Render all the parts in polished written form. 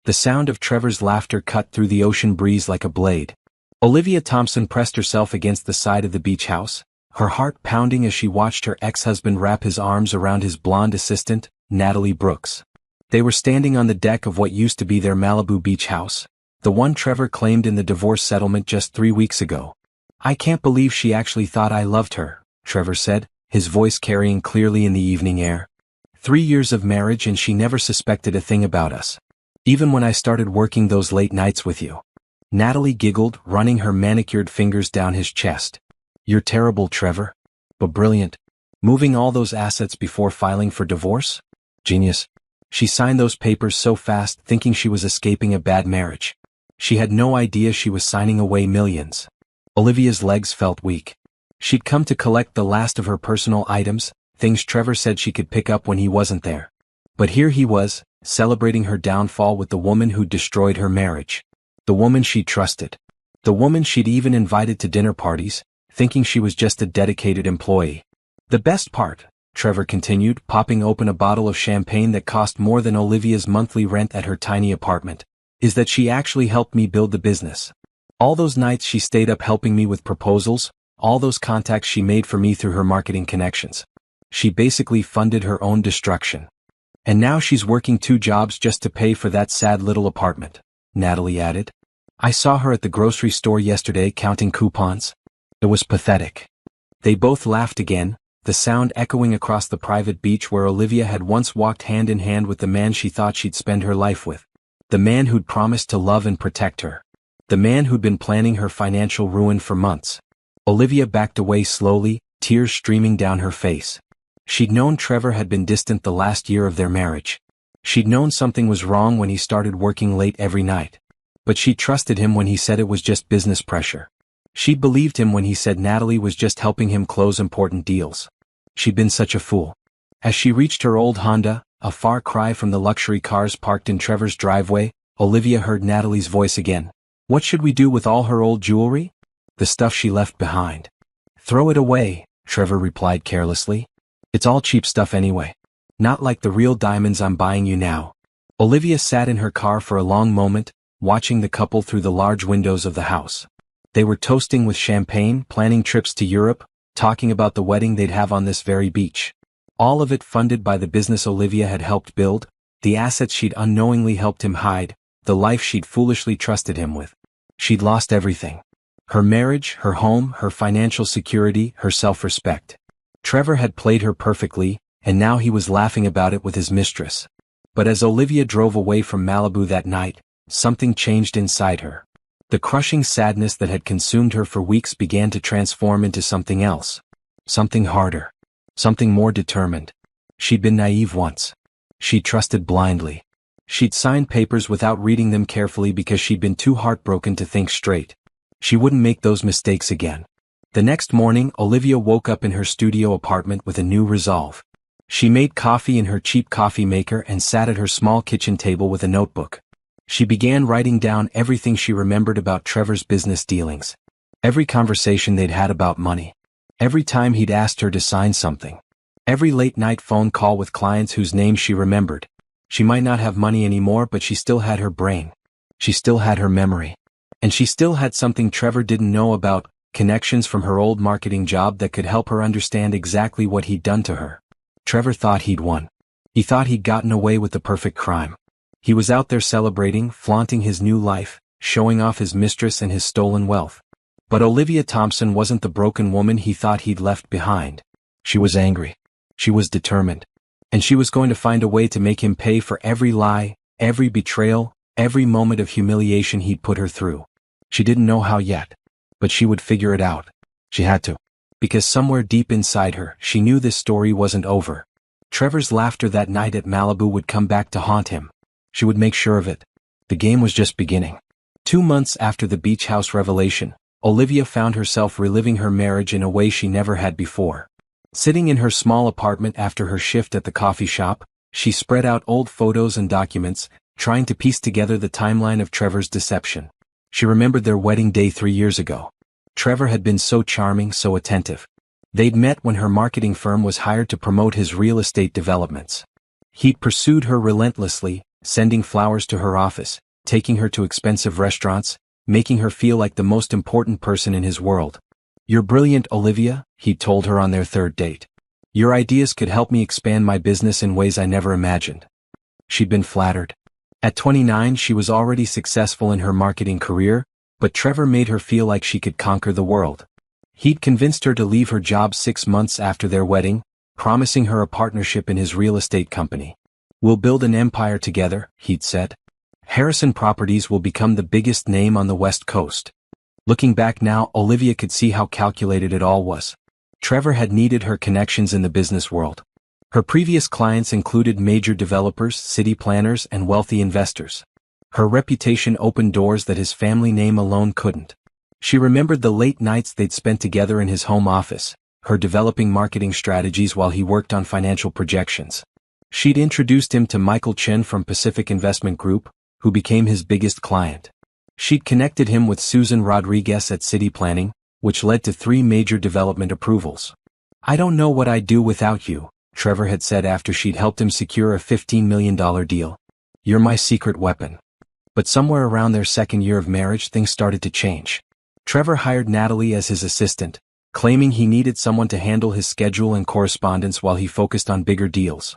The sound of Trevor's laughter cut through the ocean breeze like a blade. Olivia Thompson pressed herself against the side of the beach house, her heart pounding as she watched her ex-husband wrap his arms around his blonde assistant, Natalie Brooks. They were standing on the deck of what used to be their Malibu beach house, the one Trevor claimed in the divorce settlement just 3 weeks ago. "I can't believe she actually thought I loved her," Trevor said, his voice carrying clearly in the evening air. 3 years of marriage and she never suspected a thing about us. Even when I started working those late nights with you. Natalie giggled, running her manicured fingers down his chest. "You're terrible, Trevor. But brilliant. Moving all those assets before filing for divorce? Genius." She signed those papers so fast, thinking she was escaping a bad marriage. She had no idea she was signing away millions. Olivia's legs felt weak. She'd come to collect the last of her personal items, things Trevor said she could pick up when he wasn't there. But here he was, celebrating her downfall with the woman who'd destroyed her marriage. The woman she'd trusted. The woman she'd even invited to dinner parties, thinking she was just a dedicated employee. "The best part," Trevor continued, popping open a bottle of champagne that cost more than Olivia's monthly rent at her tiny apartment, "is that she actually helped me build the business. All those nights she stayed up helping me with proposals, all those contacts she made for me through her marketing connections. She basically funded her own destruction. And now she's working 2 jobs just to pay for that sad little apartment," Natalie added. "I saw her at the grocery store yesterday counting coupons. It was pathetic." They both laughed again, the sound echoing across the private beach where Olivia had once walked hand in hand with the man she thought she'd spend her life with. The man who'd promised to love and protect her. The man who'd been planning her financial ruin for months. Olivia backed away slowly, tears streaming down her face. She'd known Trevor had been distant the last year of their marriage. She'd known something was wrong when he started working late every night. But she trusted him when he said it was just business pressure. She'd believed him when he said Natalie was just helping him close important deals. She'd been such a fool. As she reached her old Honda, a far cry from the luxury cars parked in Trevor's driveway, Olivia heard Natalie's voice again. "What should we do with all her old jewelry?" "The stuff she left behind." "Throw it away," Trevor replied carelessly. "It's all cheap stuff anyway. Not like the real diamonds I'm buying you now." Olivia sat in her car for a long moment, watching the couple through the large windows of the house. They were toasting with champagne, planning trips to Europe, talking about the wedding they'd have on this very beach. All of it funded by the business Olivia had helped build, the assets she'd unknowingly helped him hide, the life she'd foolishly trusted him with. She'd lost everything. Her marriage, her home, her financial security, her self-respect. Trevor had played her perfectly, and now he was laughing about it with his mistress. But as Olivia drove away from Malibu that night, something changed inside her. The crushing sadness that had consumed her for weeks began to transform into something else. Something harder. Something more determined. She'd been naive once. She'd trusted blindly. She'd signed papers without reading them carefully because she'd been too heartbroken to think straight. She wouldn't make those mistakes again. The next morning, Olivia woke up in her studio apartment with a new resolve. She made coffee in her cheap coffee maker and sat at her small kitchen table with a notebook. She began writing down everything she remembered about Trevor's business dealings. Every conversation they'd had about money. Every time he'd asked her to sign something. Every late-night phone call with clients whose names she remembered. She might not have money anymore, but she still had her brain. She still had her memory. And she still had something Trevor didn't know about, connections from her old marketing job that could help her understand exactly what he'd done to her. Trevor thought he'd won. He thought he'd gotten away with the perfect crime. He was out there celebrating, flaunting his new life, showing off his mistress and his stolen wealth. But Olivia Thompson wasn't the broken woman he thought he'd left behind. She was angry. She was determined. And she was going to find a way to make him pay for every lie, every betrayal, every moment of humiliation he'd put her through. She didn't know how yet. But she would figure it out. She had to. Because somewhere deep inside her, she knew this story wasn't over. Trevor's laughter that night at Malibu would come back to haunt him. She would make sure of it. The game was just beginning. 2 months after the beach house revelation, Olivia found herself reliving her marriage in a way she never had before. Sitting in her small apartment after her shift at the coffee shop, she spread out old photos and documents, trying to piece together the timeline of Trevor's deception. She remembered their wedding day 3 years ago. Trevor had been so charming, so attentive. They'd met when her marketing firm was hired to promote his real estate developments. He'd pursued her relentlessly, sending flowers to her office, taking her to expensive restaurants, making her feel like the most important person in his world. "You're brilliant, Olivia," he told her on their third date. "Your ideas could help me expand my business in ways I never imagined." She'd been flattered. At 29, she was already successful in her marketing career, but Trevor made her feel like she could conquer the world. He'd convinced her to leave her job 6 months after their wedding, promising her a partnership in his real estate company. "We'll build an empire together," he'd said. "Harrison Properties will become the biggest name on the West Coast." Looking back now, Olivia could see how calculated it all was. Trevor had needed her connections in the business world. Her previous clients included major developers, city planners, and wealthy investors. Her reputation opened doors that his family name alone couldn't. She remembered the late nights they'd spent together in his home office, her developing marketing strategies while he worked on financial projections. She'd introduced him to Michael Chen from Pacific Investment Group, who became his biggest client. She'd connected him with Susan Rodriguez at City Planning, which led to 3 major development approvals. "I don't know what I'd do without you," Trevor had said after she'd helped him secure a $15 million deal. "You're my secret weapon." But somewhere around their second year of marriage, things started to change. Trevor hired Natalie as his assistant, claiming he needed someone to handle his schedule and correspondence while he focused on bigger deals.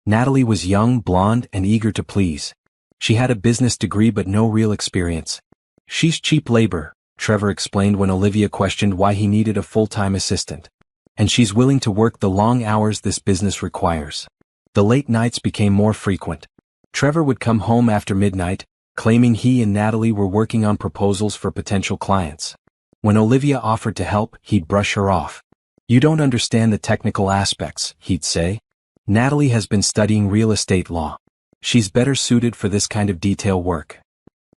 Natalie was young, blonde, and eager to please. She had a business degree but no real experience. "She's cheap labor," Trevor explained when Olivia questioned why he needed a full-time assistant. "And she's willing to work the long hours this business requires." The late nights became more frequent. Trevor would come home after midnight, claiming he and Natalie were working on proposals for potential clients. When Olivia offered to help, he'd brush her off. "You don't understand the technical aspects," he'd say. "Natalie has been studying real estate law. She's better suited for this kind of detail work."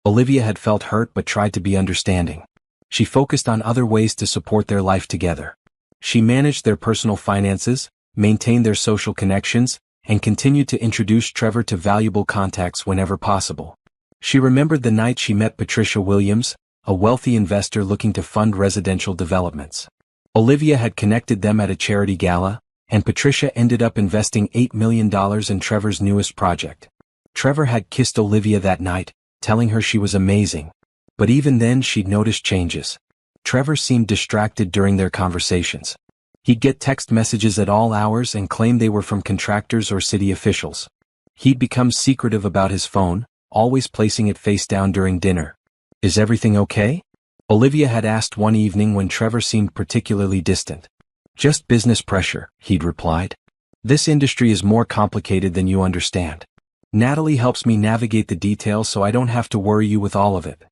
Olivia had felt hurt but tried to be understanding. She focused on other ways to support their life together. She managed their personal finances, maintained their social connections, and continued to introduce Trevor to valuable contacts whenever possible. She remembered the night she met Patricia Williams, a wealthy investor looking to fund residential developments. Olivia had connected them at a charity gala, and Patricia ended up investing $8 million in Trevor's newest project. Trevor had kissed Olivia that night, telling her she was amazing. But even then she'd noticed changes. Trevor seemed distracted during their conversations. He'd get text messages at all hours and claim they were from contractors or city officials. He'd become secretive about his phone, always placing it face down during dinner. "Is everything okay?" Olivia had asked one evening when Trevor seemed particularly distant. "Just business pressure," he'd replied. "This industry is more complicated than you understand. Natalie helps me navigate the details so I don't have to worry you with all of it."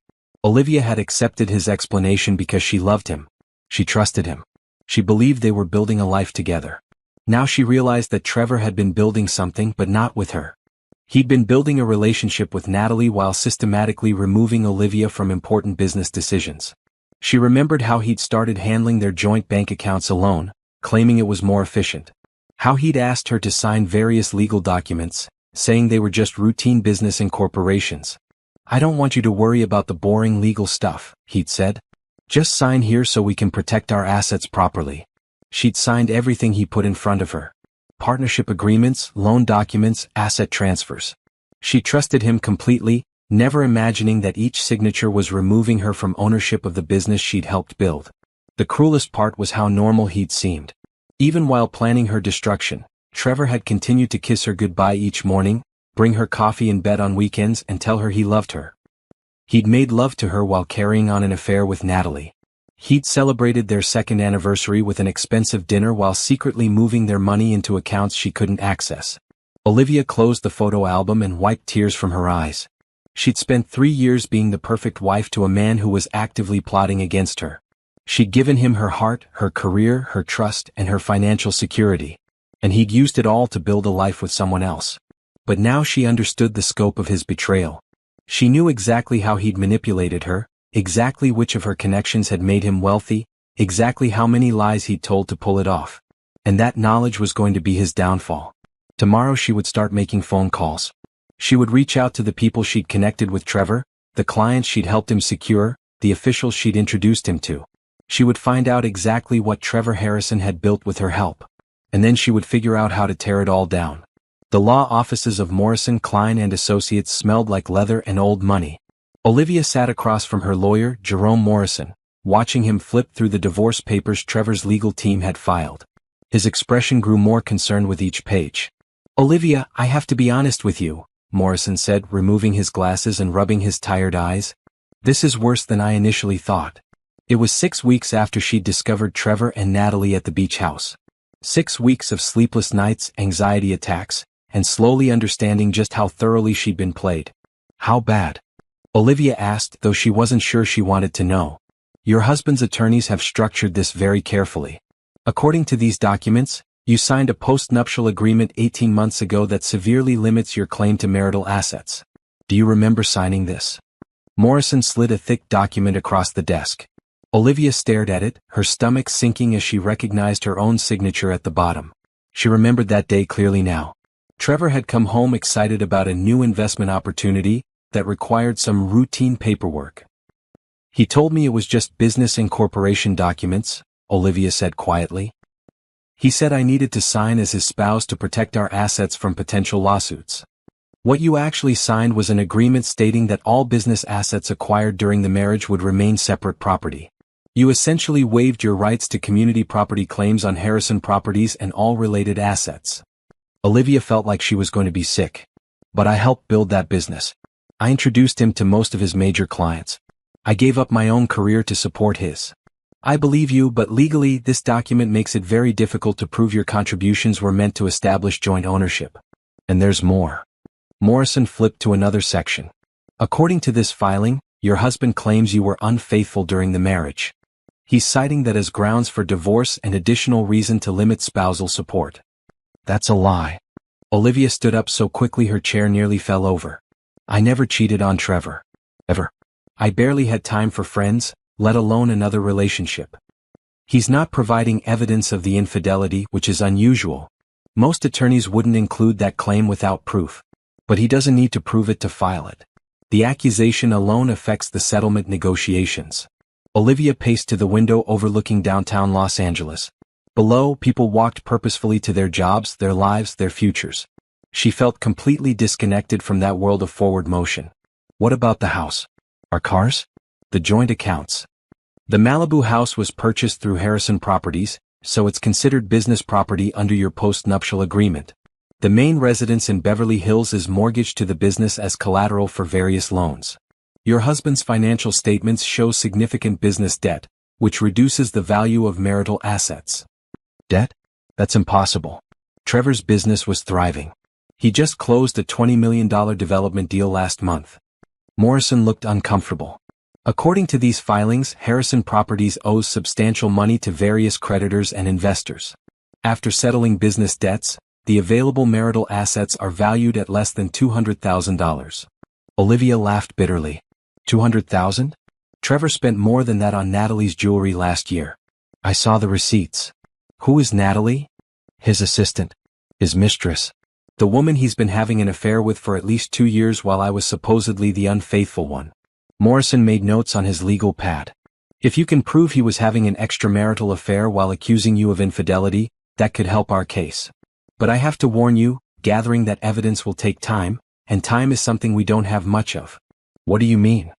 Olivia had accepted his explanation because she loved him. She trusted him. She believed they were building a life together. Now she realized that Trevor had been building something but not with her. He'd been building a relationship with Natalie while systematically removing Olivia from important business decisions. She remembered how he'd started handling their joint bank accounts alone, claiming it was more efficient. How he'd asked her to sign various legal documents, saying they were just routine business incorporations. "I don't want you to worry about the boring legal stuff," he'd said. "Just sign here so we can protect our assets properly." She'd signed everything he put in front of her. Partnership agreements, loan documents, asset transfers. She trusted him completely, never imagining that each signature was removing her from ownership of the business she'd helped build. The cruelest part was how normal he'd seemed. Even while planning her destruction, Trevor had continued to kiss her goodbye each morning, bring her coffee in bed on weekends and tell her he loved her. He'd made love to her while carrying on an affair with Natalie. He'd celebrated their second anniversary with an expensive dinner while secretly moving their money into accounts she couldn't access. Olivia closed the photo album and wiped tears from her eyes. She'd spent 3 years being the perfect wife to a man who was actively plotting against her. She'd given him her heart, her career, her trust, and her financial security. And he'd used it all to build a life with someone else. But now she understood the scope of his betrayal. She knew exactly how he'd manipulated her, exactly which of her connections had made him wealthy, exactly how many lies he'd told to pull it off. And that knowledge was going to be his downfall. Tomorrow she would start making phone calls. She would reach out to the people she'd connected with Trevor, the clients she'd helped him secure, the officials she'd introduced him to. She would find out exactly what Trevor Harrison had built with her help. And then she would figure out how to tear it all down. The law offices of Morrison, Klein and Associates smelled like leather and old money. Olivia sat across from her lawyer, Jerome Morrison, watching him flip through the divorce papers Trevor's legal team had filed. His expression grew more concerned with each page. "Olivia, I have to be honest with you," Morrison said, removing his glasses and rubbing his tired eyes. "This is worse than I initially thought." It was 6 weeks after she'd discovered Trevor and Natalie at the beach house. 6 weeks of sleepless nights, anxiety attacks, and slowly understanding just how thoroughly she'd been played. "How bad?" Olivia asked, though she wasn't sure she wanted to know. "Your husband's attorneys have structured this very carefully. According to these documents, you signed a post-nuptial agreement 18 months ago that severely limits your claim to marital assets. Do you remember signing this?" Morrison slid a thick document across the desk. Olivia stared at it, her stomach sinking as she recognized her own signature at the bottom. She remembered that day clearly now. Trevor had come home excited about a new investment opportunity that required some routine paperwork. "He told me it was just business incorporation documents," Olivia said quietly. "He said I needed to sign as his spouse to protect our assets from potential lawsuits. What you actually signed was an agreement stating that all business assets acquired during the marriage would remain separate property. You essentially waived your rights to community property claims on Harrison properties and all related assets." Olivia felt like she was going to be sick. "But I helped build that business. I introduced him to most of his major clients. I gave up my own career to support his. I believe you, but legally this document makes it very difficult to prove your contributions were meant to establish joint ownership. And there's more." Morrison flipped to another section. "According to this filing, your husband claims you were unfaithful during the marriage. He's citing that as grounds for divorce and additional reason to limit spousal support." "That's a lie." Olivia stood up so quickly her chair nearly fell over. "I never cheated on Trevor. Ever. I barely had time for friends, let alone another relationship. He's not providing evidence of the infidelity, which is unusual. Most attorneys wouldn't include that claim without proof. But he doesn't need to prove it to file it. The accusation alone affects the settlement negotiations." Olivia paced to the window overlooking downtown Los Angeles. Below, people walked purposefully to their jobs, their lives, their futures. She felt completely disconnected from that world of forward motion. What about the house? Our cars? The joint accounts. The Malibu house was purchased through Harrison Properties, so it's considered business property under your post-nuptial agreement. The main residence in Beverly Hills is mortgaged to the business as collateral for various loans. Your husband's financial statements show significant business debt, which reduces the value of marital assets. Debt? That's impossible. Trevor's business was thriving. He just closed a $20 million development deal last month. Morrison looked uncomfortable. According to these filings, Harrison Properties owes substantial money to various creditors and investors. After settling business debts, the available marital assets are valued at less than $200,000. Olivia laughed bitterly. $200,000? Trevor spent more than that on Natalie's jewelry last year. I saw the receipts. Who is Natalie? His assistant. His mistress. The woman he's been having an affair with for at least 2 years while I was supposedly the unfaithful one. Morrison made notes on his legal pad. If you can prove he was having an extramarital affair while accusing you of infidelity, that could help our case. But I have to warn you, gathering that evidence will take time, and time is something we don't have much of. What do you mean?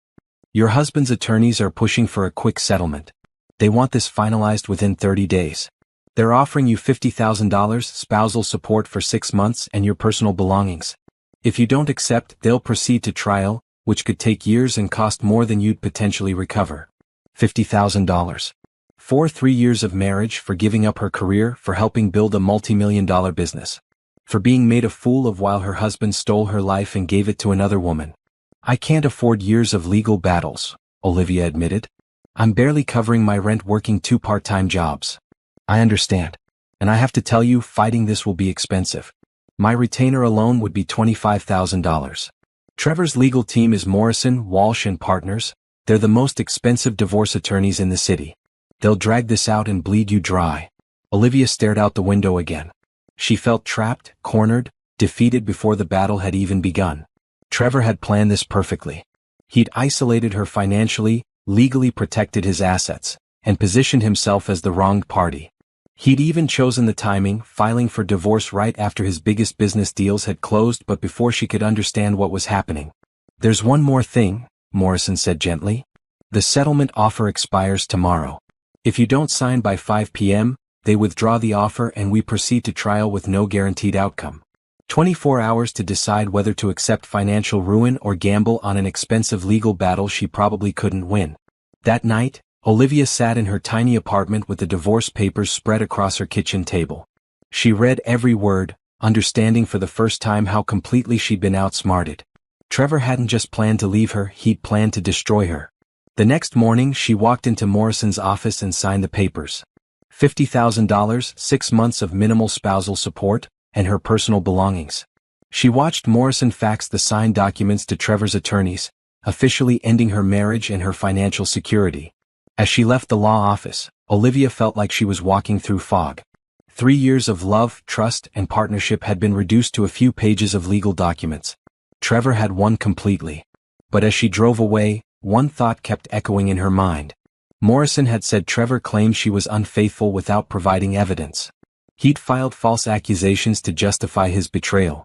Your husband's attorneys are pushing for a quick settlement. They want this finalized within 30 days. They're offering you $50,000 spousal support for 6 months and your personal belongings. If you don't accept, they'll proceed to trial, which could take years and cost more than you'd potentially recover. $50,000. For 3 years of marriage, for giving up her career, for helping build a multi-million-dollar business. For being made a fool of while her husband stole her life and gave it to another woman. I can't afford years of legal battles, Olivia admitted. I'm barely covering my rent working 2 part-time jobs. I understand. And I have to tell you, fighting this will be expensive. My retainer alone would be $25,000. Trevor's legal team is Morrison, Walsh and Partners. They're the most expensive divorce attorneys in the city. They'll drag this out and bleed you dry. Olivia stared out the window again. She felt trapped, cornered, defeated before the battle had even begun. Trevor had planned this perfectly. He'd isolated her financially, legally protected his assets, and positioned himself as the wronged party. He'd even chosen the timing, filing for divorce right after his biggest business deals had closed but before she could understand what was happening. "There's one more thing," Morrison said gently. "The settlement offer expires tomorrow. If you don't sign by 5 p.m., they withdraw the offer and we proceed to trial with no guaranteed outcome. 24 hours to decide whether to accept financial ruin or gamble on an expensive legal battle she probably couldn't win." That night, Olivia sat in her tiny apartment with the divorce papers spread across her kitchen table. She read every word, understanding for the first time how completely she'd been outsmarted. Trevor hadn't just planned to leave her, he'd planned to destroy her. The next morning she walked into Morrison's office and signed the papers. $50,000, 6 months of minimal spousal support, and her personal belongings. She watched Morrison fax the signed documents to Trevor's attorneys, officially ending her marriage and her financial security. As she left the law office, Olivia felt like she was walking through fog. 3 years of love, trust, and partnership had been reduced to a few pages of legal documents. Trevor had won completely. But as she drove away, one thought kept echoing in her mind. Morrison had said Trevor claimed she was unfaithful without providing evidence. He'd filed false accusations to justify his betrayal.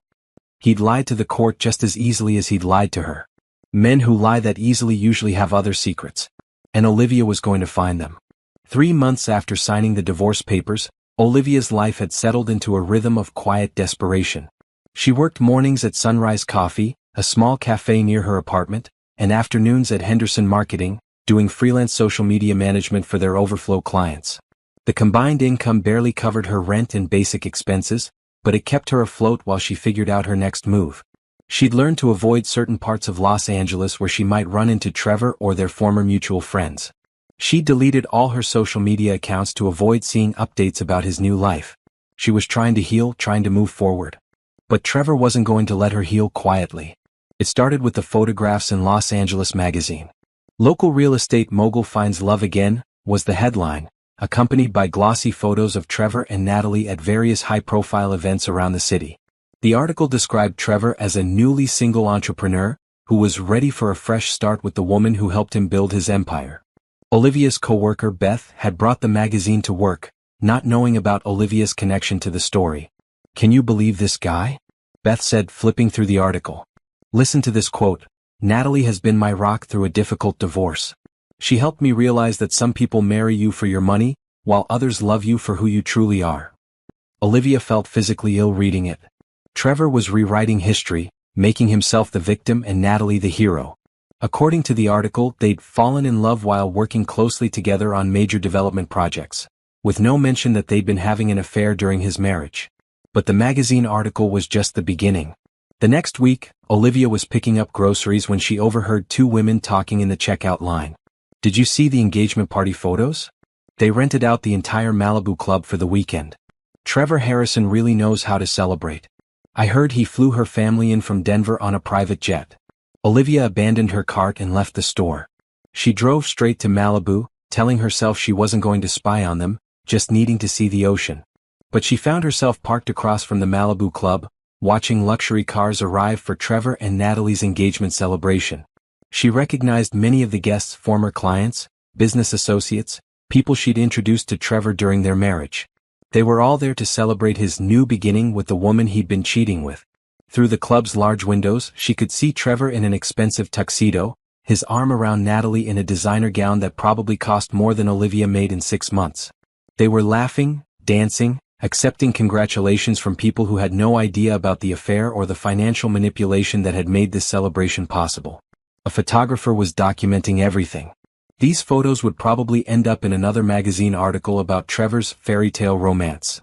He'd lied to the court just as easily as he'd lied to her. Men who lie that easily usually have other secrets. And Olivia was going to find them. 3 months after signing the divorce papers, Olivia's life had settled into a rhythm of quiet desperation. She worked mornings at Sunrise Coffee, a small cafe near her apartment, and afternoons at Henderson Marketing, doing freelance social media management for their overflow clients. The combined income barely covered her rent and basic expenses, but it kept her afloat while she figured out her next move. She'd learned to avoid certain parts of Los Angeles where she might run into Trevor or their former mutual friends. She deleted all her social media accounts to avoid seeing updates about his new life. She was trying to heal, trying to move forward. But Trevor wasn't going to let her heal quietly. It started with the photographs in Los Angeles magazine. "Local real estate mogul finds love again," was the headline, accompanied by glossy photos of Trevor and Natalie at various high-profile events around the city. The article described Trevor as a newly single entrepreneur who was ready for a fresh start with the woman who helped him build his empire. Olivia's co-worker Beth had brought the magazine to work, not knowing about Olivia's connection to the story. "Can you believe this guy?" Beth said, flipping through the article. "Listen to this quote. Natalie has been my rock through a difficult divorce. She helped me realize that some people marry you for your money, while others love you for who you truly are." Olivia felt physically ill reading it. Trevor was rewriting history, making himself the victim and Natalie the hero. According to the article, they'd fallen in love while working closely together on major development projects, with no mention that they'd been having an affair during his marriage. But the magazine article was just the beginning. The next week, Olivia was picking up groceries when she overheard 2 women talking in the checkout line. "Did you see the engagement party photos? They rented out the entire Malibu club for the weekend. Trevor Harrison really knows how to celebrate. I heard he flew her family in from Denver on a private jet." Olivia abandoned her cart and left the store. She drove straight to Malibu, telling herself she wasn't going to spy on them, just needing to see the ocean. But she found herself parked across from the Malibu club, watching luxury cars arrive for Trevor and Natalie's engagement celebration. She recognized many of the guests' former clients, business associates, people she'd introduced to Trevor during their marriage. They were all there to celebrate his new beginning with the woman he'd been cheating with. Through the club's large windows, she could see Trevor in an expensive tuxedo, his arm around Natalie in a designer gown that probably cost more than Olivia made in 6 months. They were laughing, dancing, accepting congratulations from people who had no idea about the affair or the financial manipulation that had made this celebration possible. A photographer was documenting everything. These photos would probably end up in another magazine article about Trevor's fairy tale romance.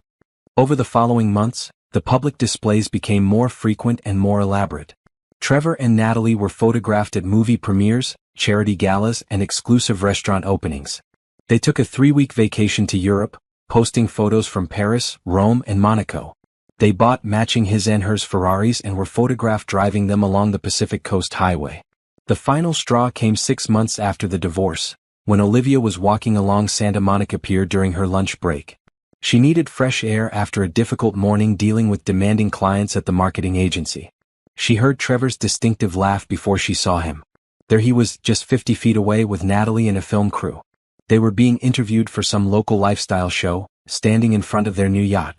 Over the following months, the public displays became more frequent and more elaborate. Trevor and Natalie were photographed at movie premieres, charity galas, and exclusive restaurant openings. They took a 3-week vacation to Europe, posting photos from Paris, Rome, and Monaco. They bought matching his and hers Ferraris and were photographed driving them along the Pacific Coast Highway. The final straw came 6 months after the divorce, when Olivia was walking along Santa Monica Pier during her lunch break. She needed fresh air after a difficult morning dealing with demanding clients at the marketing agency. She heard Trevor's distinctive laugh before she saw him. There he was, just 50 feet away with Natalie and a film crew. They were being interviewed for some local lifestyle show, standing in front of their new yacht.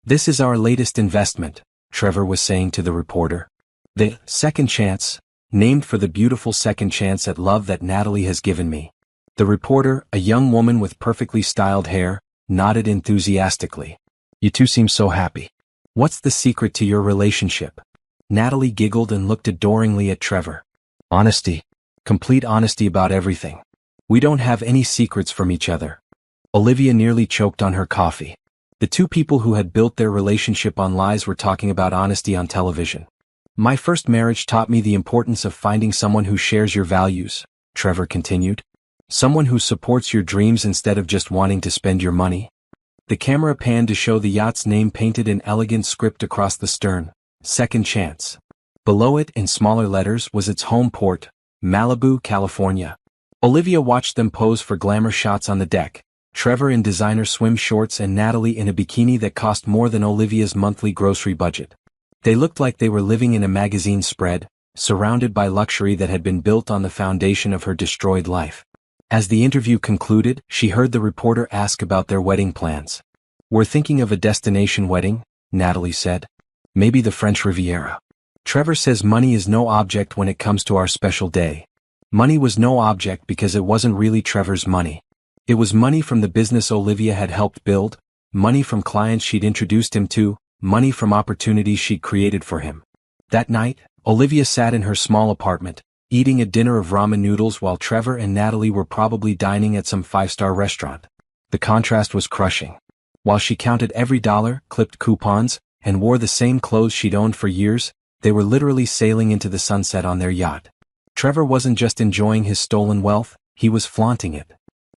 "This is our latest investment," Trevor was saying to the reporter. "The second chance, named for the beautiful second chance at love that Natalie has given me." The reporter, a young woman with perfectly styled hair, nodded enthusiastically. "You two seem so happy. What's the secret to your relationship?" Natalie giggled and looked adoringly at Trevor. "Honesty. Complete honesty about everything. We don't have any secrets from each other." Olivia nearly choked on her coffee. The two people who had built their relationship on lies were talking about honesty on television. "My first marriage taught me the importance of finding someone who shares your values," Trevor continued. "Someone who supports your dreams instead of just wanting to spend your money." The camera panned to show the yacht's name painted in elegant script across the stern, "Second Chance." Below it, in smaller letters, was its home port, Malibu, California. Olivia watched them pose for glamour shots on the deck, Trevor in designer swim shorts and Natalie in a bikini that cost more than Olivia's monthly grocery budget. They looked like they were living in a magazine spread, surrounded by luxury that had been built on the foundation of her destroyed life. As the interview concluded, she heard the reporter ask about their wedding plans. "We're thinking of a destination wedding," Natalie said. "Maybe the French Riviera." Trevor says money is no object when it comes to our special day. Money was no object because it wasn't really Trevor's money. It was money from the business Olivia had helped build, money from clients she'd introduced him to, money from opportunities she'd created for him. That night, Olivia sat in her small apartment, eating a dinner of ramen noodles while Trevor and Natalie were probably dining at some five-star restaurant. The contrast was crushing. While she counted every dollar, clipped coupons, and wore the same clothes she'd owned for years, they were literally sailing into the sunset on their yacht. Trevor wasn't just enjoying his stolen wealth, he was flaunting it.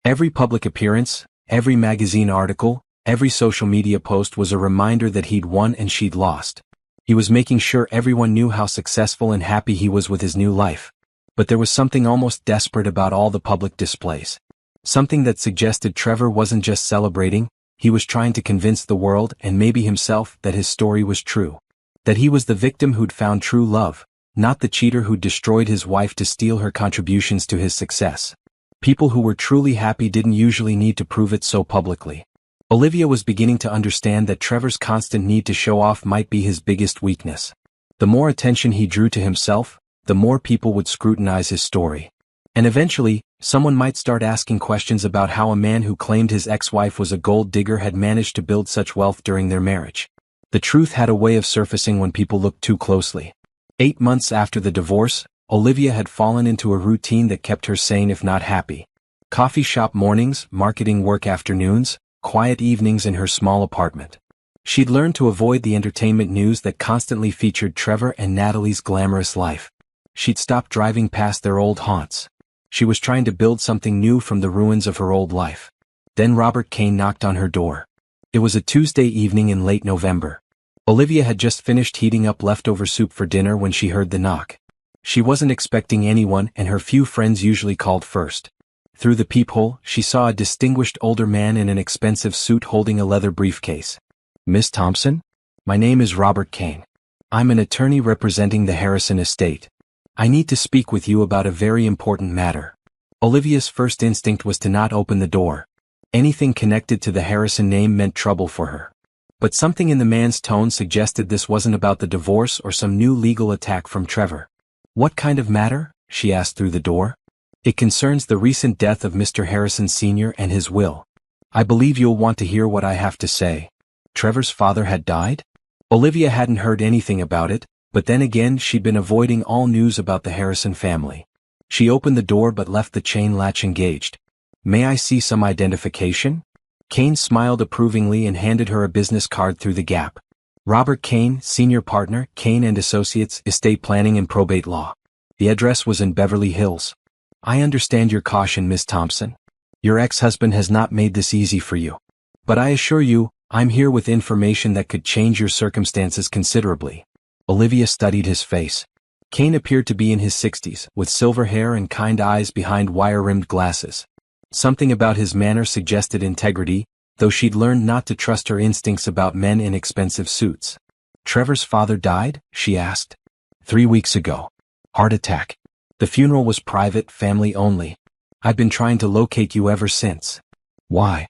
Every public appearance, every magazine article, every social media post was a reminder that he'd won and she'd lost. He was making sure everyone knew how successful and happy he was with his new life. But there was something almost desperate about all the public displays. Something that suggested Trevor wasn't just celebrating, he was trying to convince the world and maybe himself that his story was true. That he was the victim who'd found true love, not the cheater who'd destroyed his wife to steal her contributions to his success. People who were truly happy didn't usually need to prove it so publicly. Olivia was beginning to understand that Trevor's constant need to show off might be his biggest weakness. The more attention he drew to himself, the more people would scrutinize his story. And eventually, someone might start asking questions about how a man who claimed his ex-wife was a gold digger had managed to build such wealth during their marriage. The truth had a way of surfacing when people looked too closely. 8 months after the divorce, Olivia had fallen into a routine that kept her sane if not happy. Coffee shop mornings, marketing work afternoons, quiet evenings in her small apartment. She'd learned to avoid the entertainment news that constantly featured Trevor and Natalie's glamorous life. She'd stopped driving past their old haunts. She was trying to build something new from the ruins of her old life. Then Robert Kane knocked on her door. It was a Tuesday evening in late November. Olivia had just finished heating up leftover soup for dinner when she heard the knock. She wasn't expecting anyone and her few friends usually called first. Through the peephole, she saw a distinguished older man in an expensive suit holding a leather briefcase. "Miss Thompson? My name is Robert Kane. I'm an attorney representing the Harrison estate. I need to speak with you about a very important matter." Olivia's first instinct was to not open the door. Anything connected to the Harrison name meant trouble for her. But something in the man's tone suggested this wasn't about the divorce or some new legal attack from Trevor. "What kind of matter?" she asked through the door. "It concerns the recent death of Mr. Harrison Sr. and his will. I believe you'll want to hear what I have to say." Trevor's father had died? Olivia hadn't heard anything about it, but then again she'd been avoiding all news about the Harrison family. She opened the door but left the chain latch engaged. "May I see some identification?" Kane smiled approvingly and handed her a business card through the gap. "Robert Kane, Senior Partner, Kane & Associates, Estate Planning and Probate Law." The address was in Beverly Hills. "I understand your caution, Miss Thompson. Your ex-husband has not made this easy for you. But I assure you, I'm here with information that could change your circumstances considerably." Olivia studied his face. Kane appeared to be in his 60s, with silver hair and kind eyes behind wire-rimmed glasses. Something about his manner suggested integrity, though she'd learned not to trust her instincts about men in expensive suits. "Trevor's father died?" she asked. 3 weeks ago. Heart attack. The funeral was private, family only. I've been trying to locate you ever since. Why?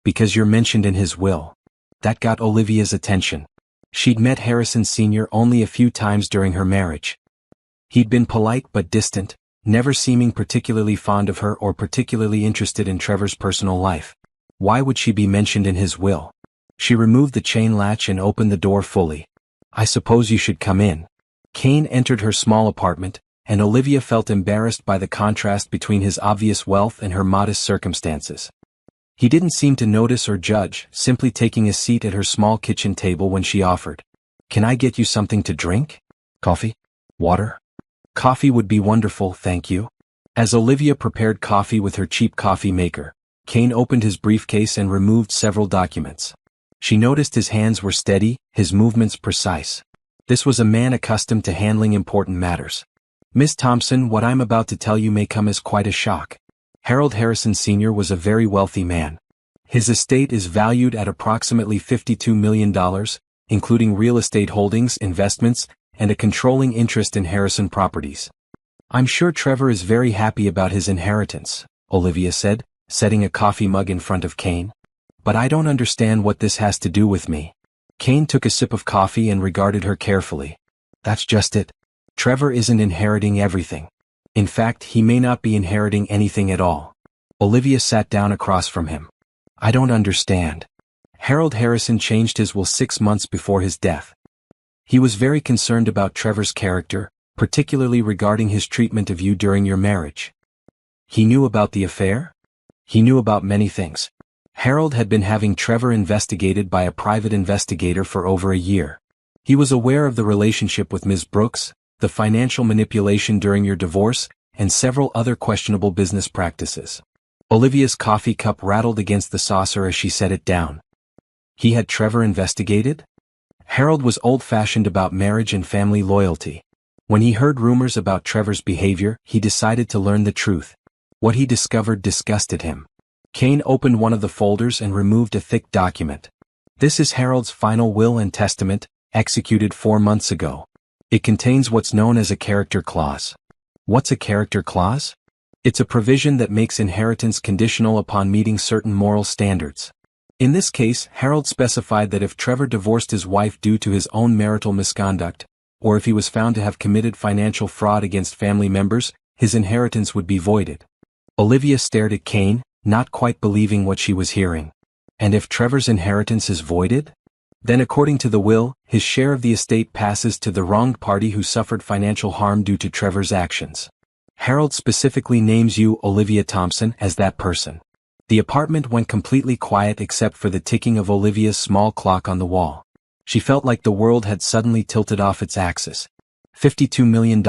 Because you're mentioned in his will. That got Olivia's attention. She'd met Harrison Sr. only a few times during her marriage. He'd been polite but distant, never seeming particularly fond of her or particularly interested in Trevor's personal life. Why would she be mentioned in his will? She removed the chain latch and opened the door fully. I suppose you should come in. Kane entered her small apartment, and Olivia felt embarrassed by the contrast between his obvious wealth and her modest circumstances. He didn't seem to notice or judge, simply taking a seat at her small kitchen table when she offered. Can I get you something to drink? Coffee? Water? Coffee would be wonderful, thank you. As Olivia prepared coffee with her cheap coffee maker, Kane opened his briefcase and removed several documents. She noticed his hands were steady, his movements precise. This was a man accustomed to handling important matters. Miss Thompson, what I'm about to tell you may come as quite a shock. Harold Harrison Sr. was a very wealthy man. His estate is valued at approximately $52 million, including real estate holdings, investments, and a controlling interest in Harrison Properties. I'm sure Trevor is very happy about his inheritance, Olivia said, setting a coffee mug in front of Kane. But I don't understand what this has to do with me. Kane took a sip of coffee and regarded her carefully. That's just it. Trevor isn't inheriting everything. In fact, he may not be inheriting anything at all. Olivia sat down across from him. I don't understand. Harold Harrison changed his will 6 months before his death. He was very concerned about Trevor's character, particularly regarding his treatment of you during your marriage. He knew about the affair? He knew about many things. Harold had been having Trevor investigated by a private investigator for over a year. He was aware of the relationship with Ms. Brooks, the financial manipulation during your divorce, and several other questionable business practices. Olivia's coffee cup rattled against the saucer as she set it down. He had Trevor investigated? Harold was old-fashioned about marriage and family loyalty. When he heard rumors about Trevor's behavior, he decided to learn the truth. What he discovered disgusted him. Kane opened one of the folders and removed a thick document. This is Harold's final will and testament, executed 4 months ago. It contains what's known as a character clause. What's a character clause? It's a provision that makes inheritance conditional upon meeting certain moral standards. In this case, Harold specified that if Trevor divorced his wife due to his own marital misconduct, or if he was found to have committed financial fraud against family members, his inheritance would be voided. Olivia stared at Kane, not quite believing what she was hearing. And if Trevor's inheritance is voided? Then according to the will, his share of the estate passes to the wronged party who suffered financial harm due to Trevor's actions. Harold specifically names you, Olivia Thompson, as that person. The apartment went completely quiet except for the ticking of Olivia's small clock on the wall. She felt like the world had suddenly tilted off its axis. $52 million?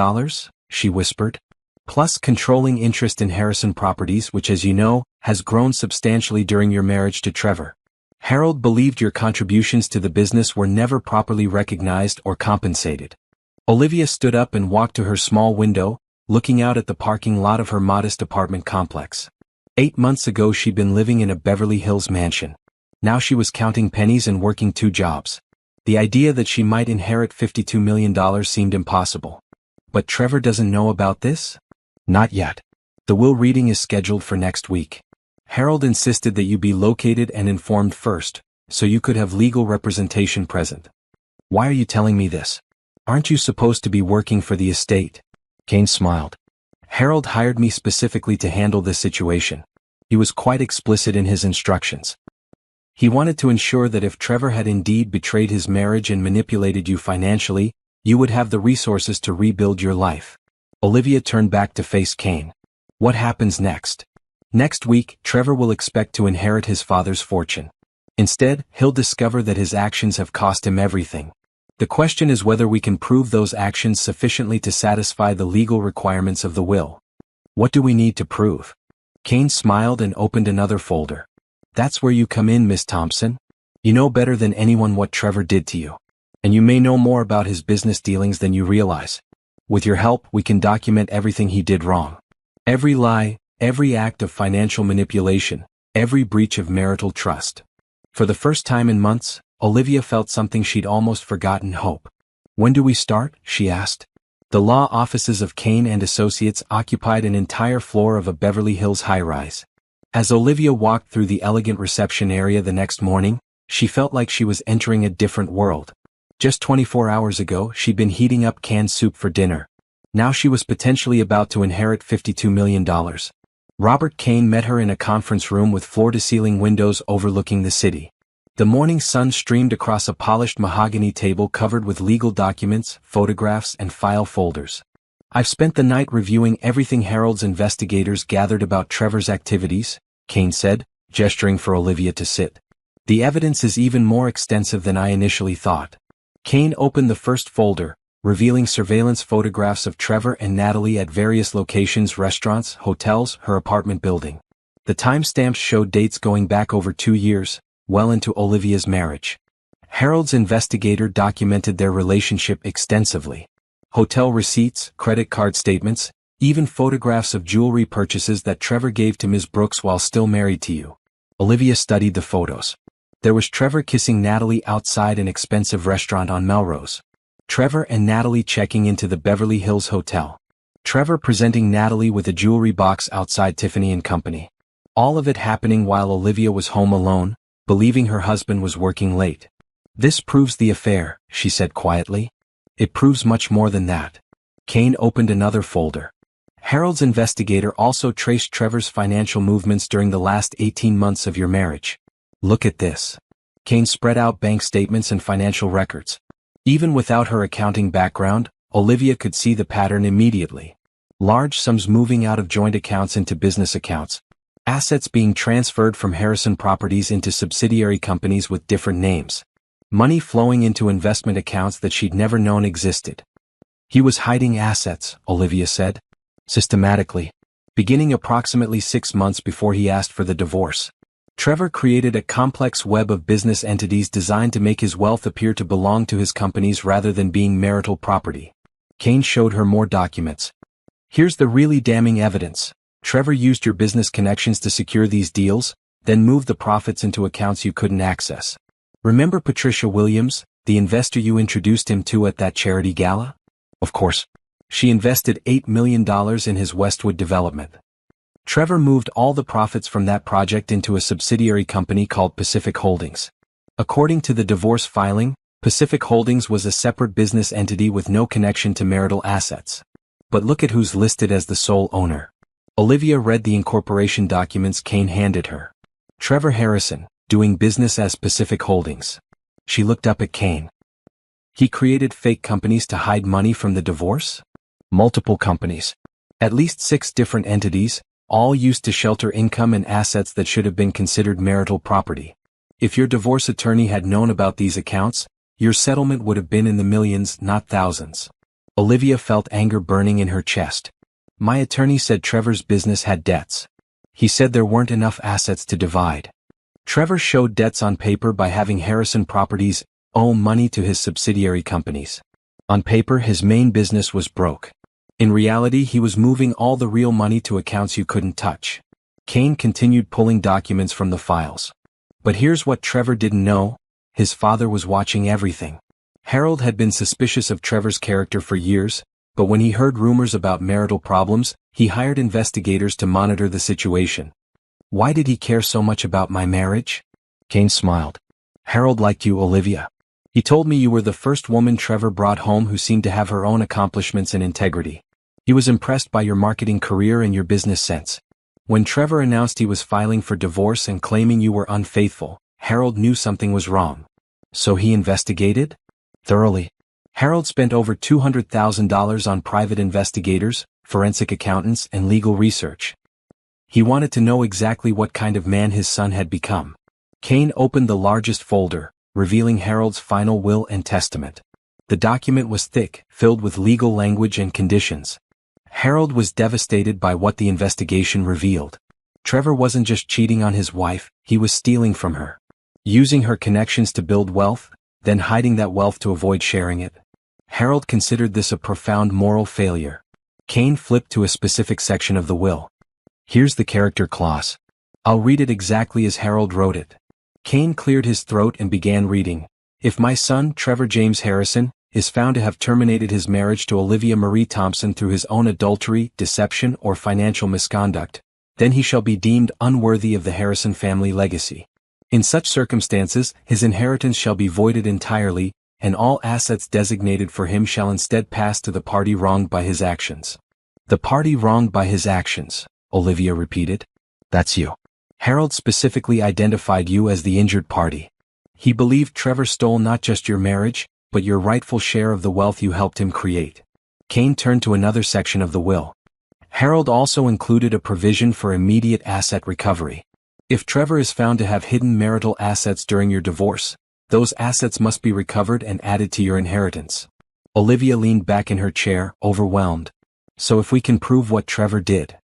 She whispered. Plus controlling interest in Harrison Properties, which, as you know, has grown substantially during your marriage to Trevor. Harold believed your contributions to the business were never properly recognized or compensated. Olivia stood up and walked to her small window, looking out at the parking lot of her modest apartment complex. 8 months ago she'd been living in a Beverly Hills mansion. Now she was counting pennies and working 2 jobs. The idea that she might inherit $52 million seemed impossible. But Trevor doesn't know about this? Not yet. The will reading is scheduled for next week. Harold insisted that you be located and informed first, so you could have legal representation present. Why are you telling me this? Aren't you supposed to be working for the estate? Kane smiled. Harold hired me specifically to handle this situation. He was quite explicit in his instructions. He wanted to ensure that if Trevor had indeed betrayed his marriage and manipulated you financially, you would have the resources to rebuild your life. Olivia turned back to face Kane. What happens next? Next week, Trevor will expect to inherit his father's fortune. Instead, he'll discover that his actions have cost him everything. The question is whether we can prove those actions sufficiently to satisfy the legal requirements of the will. What do we need to prove? Kane smiled and opened another folder. That's where you come in, Miss Thompson. You know better than anyone what Trevor did to you. And you may know more about his business dealings than you realize. With your help, we can document everything he did wrong. Every lie, every act of financial manipulation, every breach of marital trust. For the first time in months, Olivia felt something she'd almost forgotten: hope. When do we start? She asked. The law offices of Kane and Associates occupied an entire floor of a Beverly Hills high-rise. As Olivia walked through the elegant reception area the next morning, she felt like she was entering a different world. Just 24 hours ago, she'd been heating up canned soup for dinner. Now she was potentially about to inherit $52 million. Robert Kane met her in a conference room with floor-to-ceiling windows overlooking the city. The morning sun streamed across a polished mahogany table covered with legal documents, photographs, and file folders. "I've spent the night reviewing everything Harold's investigators gathered about Trevor's activities," Kane said, gesturing for Olivia to sit. "The evidence is even more extensive than I initially thought." Kane opened the first folder, revealing surveillance photographs of Trevor and Natalie at various locations: restaurants, hotels, her apartment building. The timestamps showed dates going back over 2 years, well into Olivia's marriage. Harold's investigator documented their relationship extensively. Hotel receipts, credit card statements, even photographs of jewelry purchases that Trevor gave to Ms. Brooks while still married to you. Olivia studied the photos. There was Trevor kissing Natalie outside an expensive restaurant on Melrose. Trevor and Natalie checking into the Beverly Hills Hotel. Trevor presenting Natalie with a jewelry box outside Tiffany & Company. All of it happening while Olivia was home alone, believing her husband was working late. "This proves the affair," she said quietly. "It proves much more than that." Kane opened another folder. Harold's investigator also traced Trevor's financial movements during the last 18 months of your marriage. "Look at this." Kane spread out bank statements and financial records. Even without her accounting background, Olivia could see the pattern immediately. Large sums moving out of joint accounts into business accounts. Assets being transferred from Harrison Properties into subsidiary companies with different names. Money flowing into investment accounts that she'd never known existed. "He was hiding assets," Olivia said. "Systematically. Beginning approximately 6 months before he asked for the divorce. Trevor created a complex web of business entities designed to make his wealth appear to belong to his companies rather than being marital property." Kane showed her more documents. "Here's the really damning evidence. Trevor used your business connections to secure these deals, then moved the profits into accounts you couldn't access. Remember Patricia Williams, the investor you introduced him to at that charity gala? Of course. She invested $8 million in his Westwood development. Trevor moved all the profits from that project into a subsidiary company called Pacific Holdings. According to the divorce filing, Pacific Holdings was a separate business entity with no connection to marital assets. But look at who's listed as the sole owner." Olivia read the incorporation documents Kane handed her. Trevor Harrison, doing business as Pacific Holdings. She looked up at Kane. "He created fake companies to hide money from the divorce?" "Multiple companies. At least 6 different entities, all used to shelter income and assets that should have been considered marital property. If your divorce attorney had known about these accounts, your settlement would have been in the millions, not thousands." Olivia felt anger burning in her chest. "My attorney said Trevor's business had debts. He said there weren't enough assets to divide. Trevor showed debts on paper by having Harrison Properties owe money to his subsidiary companies. On paper his main business was broke. In reality he was moving all the real money to accounts you couldn't touch." Kane continued pulling documents from the files. "But here's what Trevor didn't know. His father was watching everything. Harold had been suspicious of Trevor's character for years, but when he heard rumors about marital problems, he hired investigators to monitor the situation." "Why did he care so much about my marriage?" Kane smiled. "Harold liked you, Olivia. He told me you were the first woman Trevor brought home who seemed to have her own accomplishments and integrity. He was impressed by your marketing career and your business sense. When Trevor announced he was filing for divorce and claiming you were unfaithful, Harold knew something was wrong. So he investigated?" "Thoroughly. Harold spent over $200,000 on private investigators, forensic accountants, and legal research. He wanted to know exactly what kind of man his son had become." Kane opened the largest folder, revealing Harold's final will and testament. The document was thick, filled with legal language and conditions. Harold was devastated by what the investigation revealed. Trevor wasn't just cheating on his wife, he was stealing from her. Using her connections to build wealth, then hiding that wealth to avoid sharing it. Harold considered this a profound moral failure. Kane flipped to a specific section of the will. "Here's the character clause. I'll read it exactly as Harold wrote it." Kane cleared his throat and began reading. "If my son, Trevor James Harrison, is found to have terminated his marriage to Olivia Marie Thompson through his own adultery, deception, or financial misconduct, then he shall be deemed unworthy of the Harrison family legacy. In such circumstances, his inheritance shall be voided entirely, and all assets designated for him shall instead pass to the party wronged by his actions. The party wronged by his actions, Olivia repeated. That's you. Harold specifically identified you as the injured party. He believed Trevor stole not just your marriage, but your rightful share of the wealth you helped him create. Kane turned to another section of the will. Harold also included a provision for immediate asset recovery. If Trevor is found to have hidden marital assets during your divorce, those assets must be recovered and added to your inheritance. Olivia leaned back in her chair, overwhelmed. So if we can prove what Trevor did,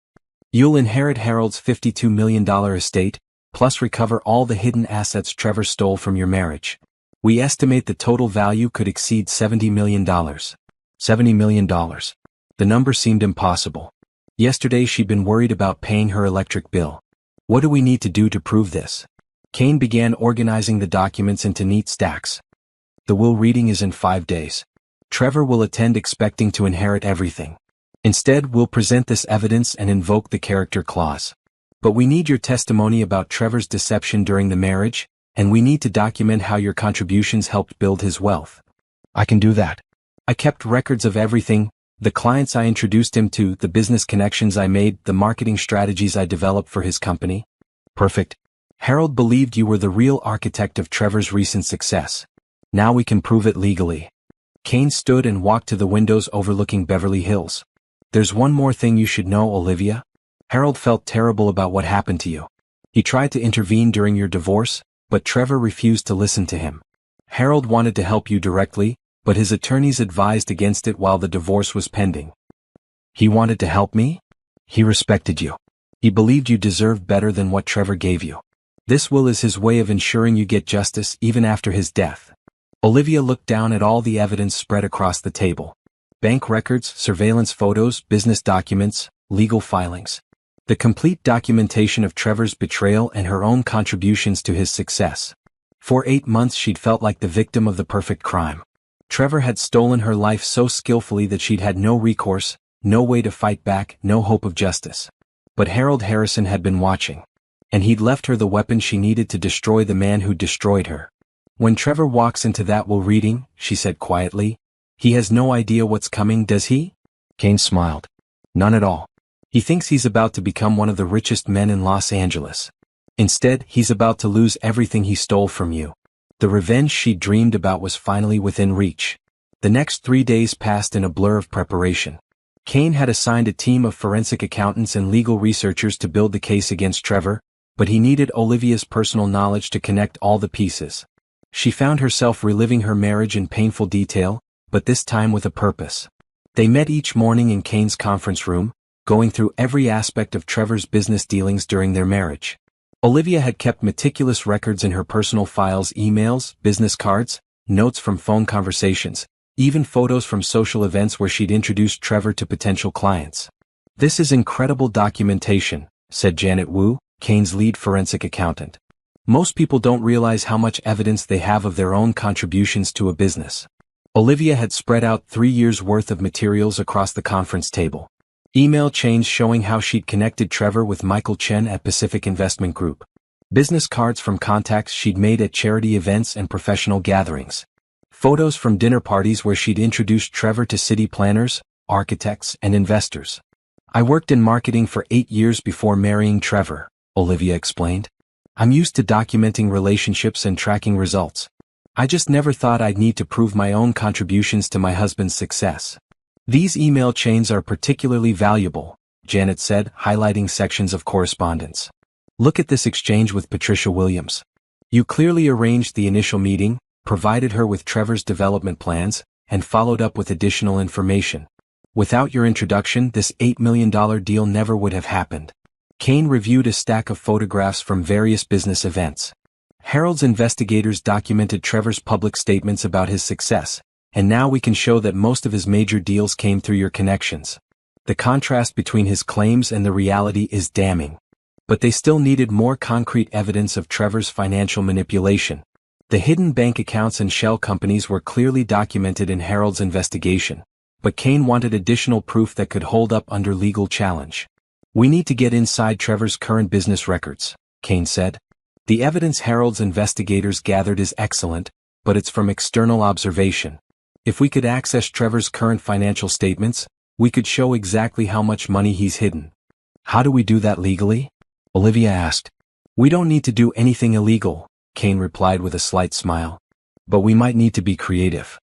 you'll inherit Harold's $52 million estate, plus recover all the hidden assets Trevor stole from your marriage. We estimate the total value could exceed $70 million. $70 million. The number seemed impossible. Yesterday she'd been worried about paying her electric bill. What do we need to do to prove this? Kane began organizing the documents into neat stacks. The will reading is in 5 days. Trevor will attend expecting to inherit everything. Instead, we'll present this evidence and invoke the character clause. But we need your testimony about Trevor's deception during the marriage, and we need to document how your contributions helped build his wealth. I can do that. I kept records of everything, the clients I introduced him to, the business connections I made, the marketing strategies I developed for his company. Perfect. Harold believed you were the real architect of Trevor's recent success. Now we can prove it legally. Kane stood and walked to the windows overlooking Beverly Hills. There's one more thing you should know, Olivia. Harold felt terrible about what happened to you. He tried to intervene during your divorce, but Trevor refused to listen to him. Harold wanted to help you directly, but his attorneys advised against it while the divorce was pending. He wanted to help me? He respected you. He believed you deserved better than what Trevor gave you. This will is his way of ensuring you get justice even after his death. Olivia looked down at all the evidence spread across the table. Bank records, surveillance photos, business documents, legal filings. The complete documentation of Trevor's betrayal and her own contributions to his success. For 8 months she'd felt like the victim of the perfect crime. Trevor had stolen her life so skillfully that she'd had no recourse, no way to fight back, no hope of justice. But Harold Harrison had been watching. And he'd left her the weapon she needed to destroy the man who destroyed her. When Trevor walks into that will reading, she said quietly, he has no idea what's coming, does he? Kane smiled. None at all. He thinks he's about to become one of the richest men in Los Angeles. Instead, he's about to lose everything he stole from you. The revenge she dreamed about was finally within reach. The next 3 days passed in a blur of preparation. Kane had assigned a team of forensic accountants and legal researchers to build the case against Trevor, but he needed Olivia's personal knowledge to connect all the pieces. She found herself reliving her marriage in painful detail, but this time with a purpose. They met each morning in Kane's conference room, going through every aspect of Trevor's business dealings during their marriage. Olivia had kept meticulous records in her personal files, emails, business cards, notes from phone conversations, even photos from social events where she'd introduced Trevor to potential clients. This is incredible documentation, said Janet Wu, Kane's lead forensic accountant. Most people don't realize how much evidence they have of their own contributions to a business. Olivia had spread out 3 years' worth of materials across the conference table. Email chains showing how she'd connected Trevor with Michael Chen at Pacific Investment Group. Business cards from contacts she'd made at charity events and professional gatherings. Photos from dinner parties where she'd introduced Trevor to city planners, architects, and investors. I worked in marketing for 8 years before marrying Trevor, Olivia explained. I'm used to documenting relationships and tracking results. I just never thought I'd need to prove my own contributions to my husband's success. These email chains are particularly valuable, Janet said, highlighting sections of correspondence. Look at this exchange with Patricia Williams. You clearly arranged the initial meeting, provided her with Trevor's development plans, and followed up with additional information. Without your introduction, this $8 million deal never would have happened. Kane reviewed a stack of photographs from various business events. Harold's investigators documented Trevor's public statements about his success, and now we can show that most of his major deals came through your connections. The contrast between his claims and the reality is damning. But they still needed more concrete evidence of Trevor's financial manipulation. The hidden bank accounts and shell companies were clearly documented in Harold's investigation, but Kane wanted additional proof that could hold up under legal challenge. "We need to get inside Trevor's current business records," Kane said. "The evidence Harold's investigators gathered is excellent, but it's from external observation. If we could access Trevor's current financial statements, we could show exactly how much money he's hidden." "How do we do that legally?" Olivia asked. "We don't need to do anything illegal," Kane replied with a slight smile. "But we might need to be creative."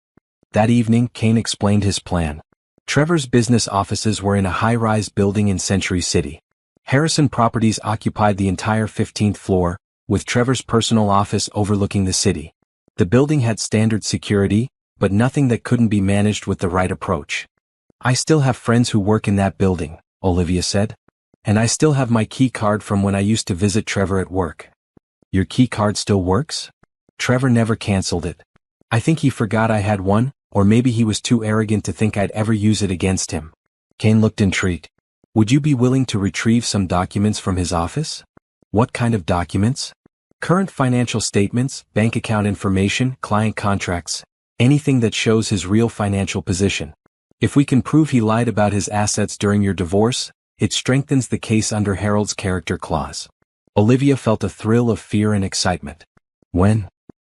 That evening, Kane explained his plan. Trevor's business offices were in a high-rise building in Century City. Harrison Properties occupied the entire 15th floor, with Trevor's personal office overlooking the city. The building had standard security, but nothing that couldn't be managed with the right approach. "I still have friends who work in that building," Olivia said. "And I still have my key card from when I used to visit Trevor at work." "Your key card still works?" "Trevor never canceled it. I think he forgot I had one, or maybe he was too arrogant to think I'd ever use it against him." Kane looked intrigued. "Would you be willing to retrieve some documents from his office?" "What kind of documents?" "Current financial statements, bank account information, client contracts, anything that shows his real financial position. If we can prove he lied about his assets during your divorce, it strengthens the case under Harold's character clause." Olivia felt a thrill of fear and excitement. "When?"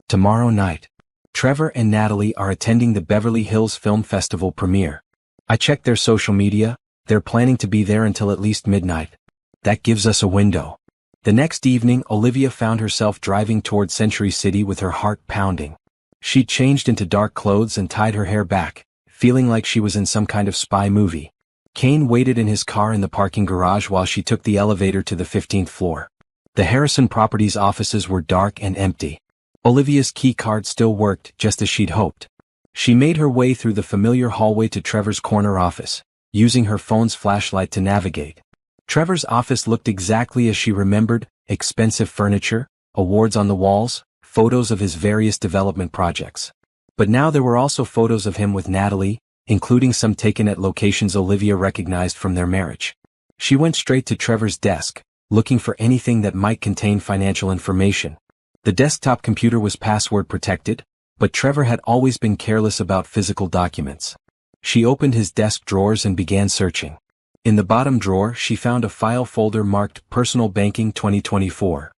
"Tomorrow night. Trevor and Natalie are attending the Beverly Hills Film Festival premiere. I checked their social media, they're planning to be there until at least midnight. That gives us a window." The next evening, Olivia found herself driving toward Century City with her heart pounding. She'd changed into dark clothes and tied her hair back, feeling like she was in some kind of spy movie. Kane waited in his car in the parking garage while she took the elevator to the 15th floor. The Harrison Properties offices were dark and empty. Olivia's key card still worked, just as she'd hoped. She made her way through the familiar hallway to Trevor's corner office, using her phone's flashlight to navigate. Trevor's office looked exactly as she remembered: expensive furniture, awards on the walls, photos of his various development projects. But now there were also photos of him with Natalie, including some taken at locations Olivia recognized from their marriage. She went straight to Trevor's desk, looking for anything that might contain financial information. The desktop computer was password protected, but Trevor had always been careless about physical documents. She opened his desk drawers and began searching. In the bottom drawer, she found a file folder marked Personal Banking 2024.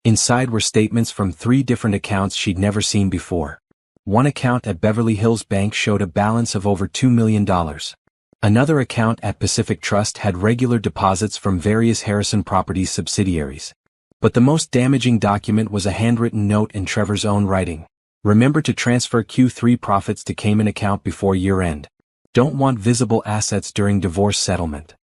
Inside were statements from 3 different accounts she'd never seen before. One account at Beverly Hills Bank showed a balance of over $2 million. Another account at Pacific Trust had regular deposits from various Harrison Properties subsidiaries. But the most damaging document was a handwritten note in Trevor's own writing. "Remember to transfer Q3 profits to Cayman account before year-end. Don't want visible assets during divorce settlement."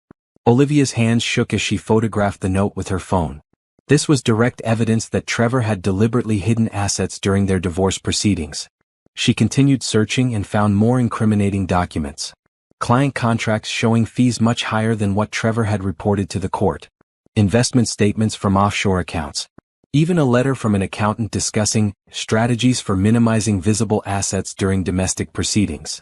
Olivia's hands shook as she photographed the note with her phone. This was direct evidence that Trevor had deliberately hidden assets during their divorce proceedings. She continued searching and found more incriminating documents. Client contracts showing fees much higher than what Trevor had reported to the court. Investment statements from offshore accounts. Even a letter from an accountant discussing strategies for minimizing visible assets during domestic proceedings.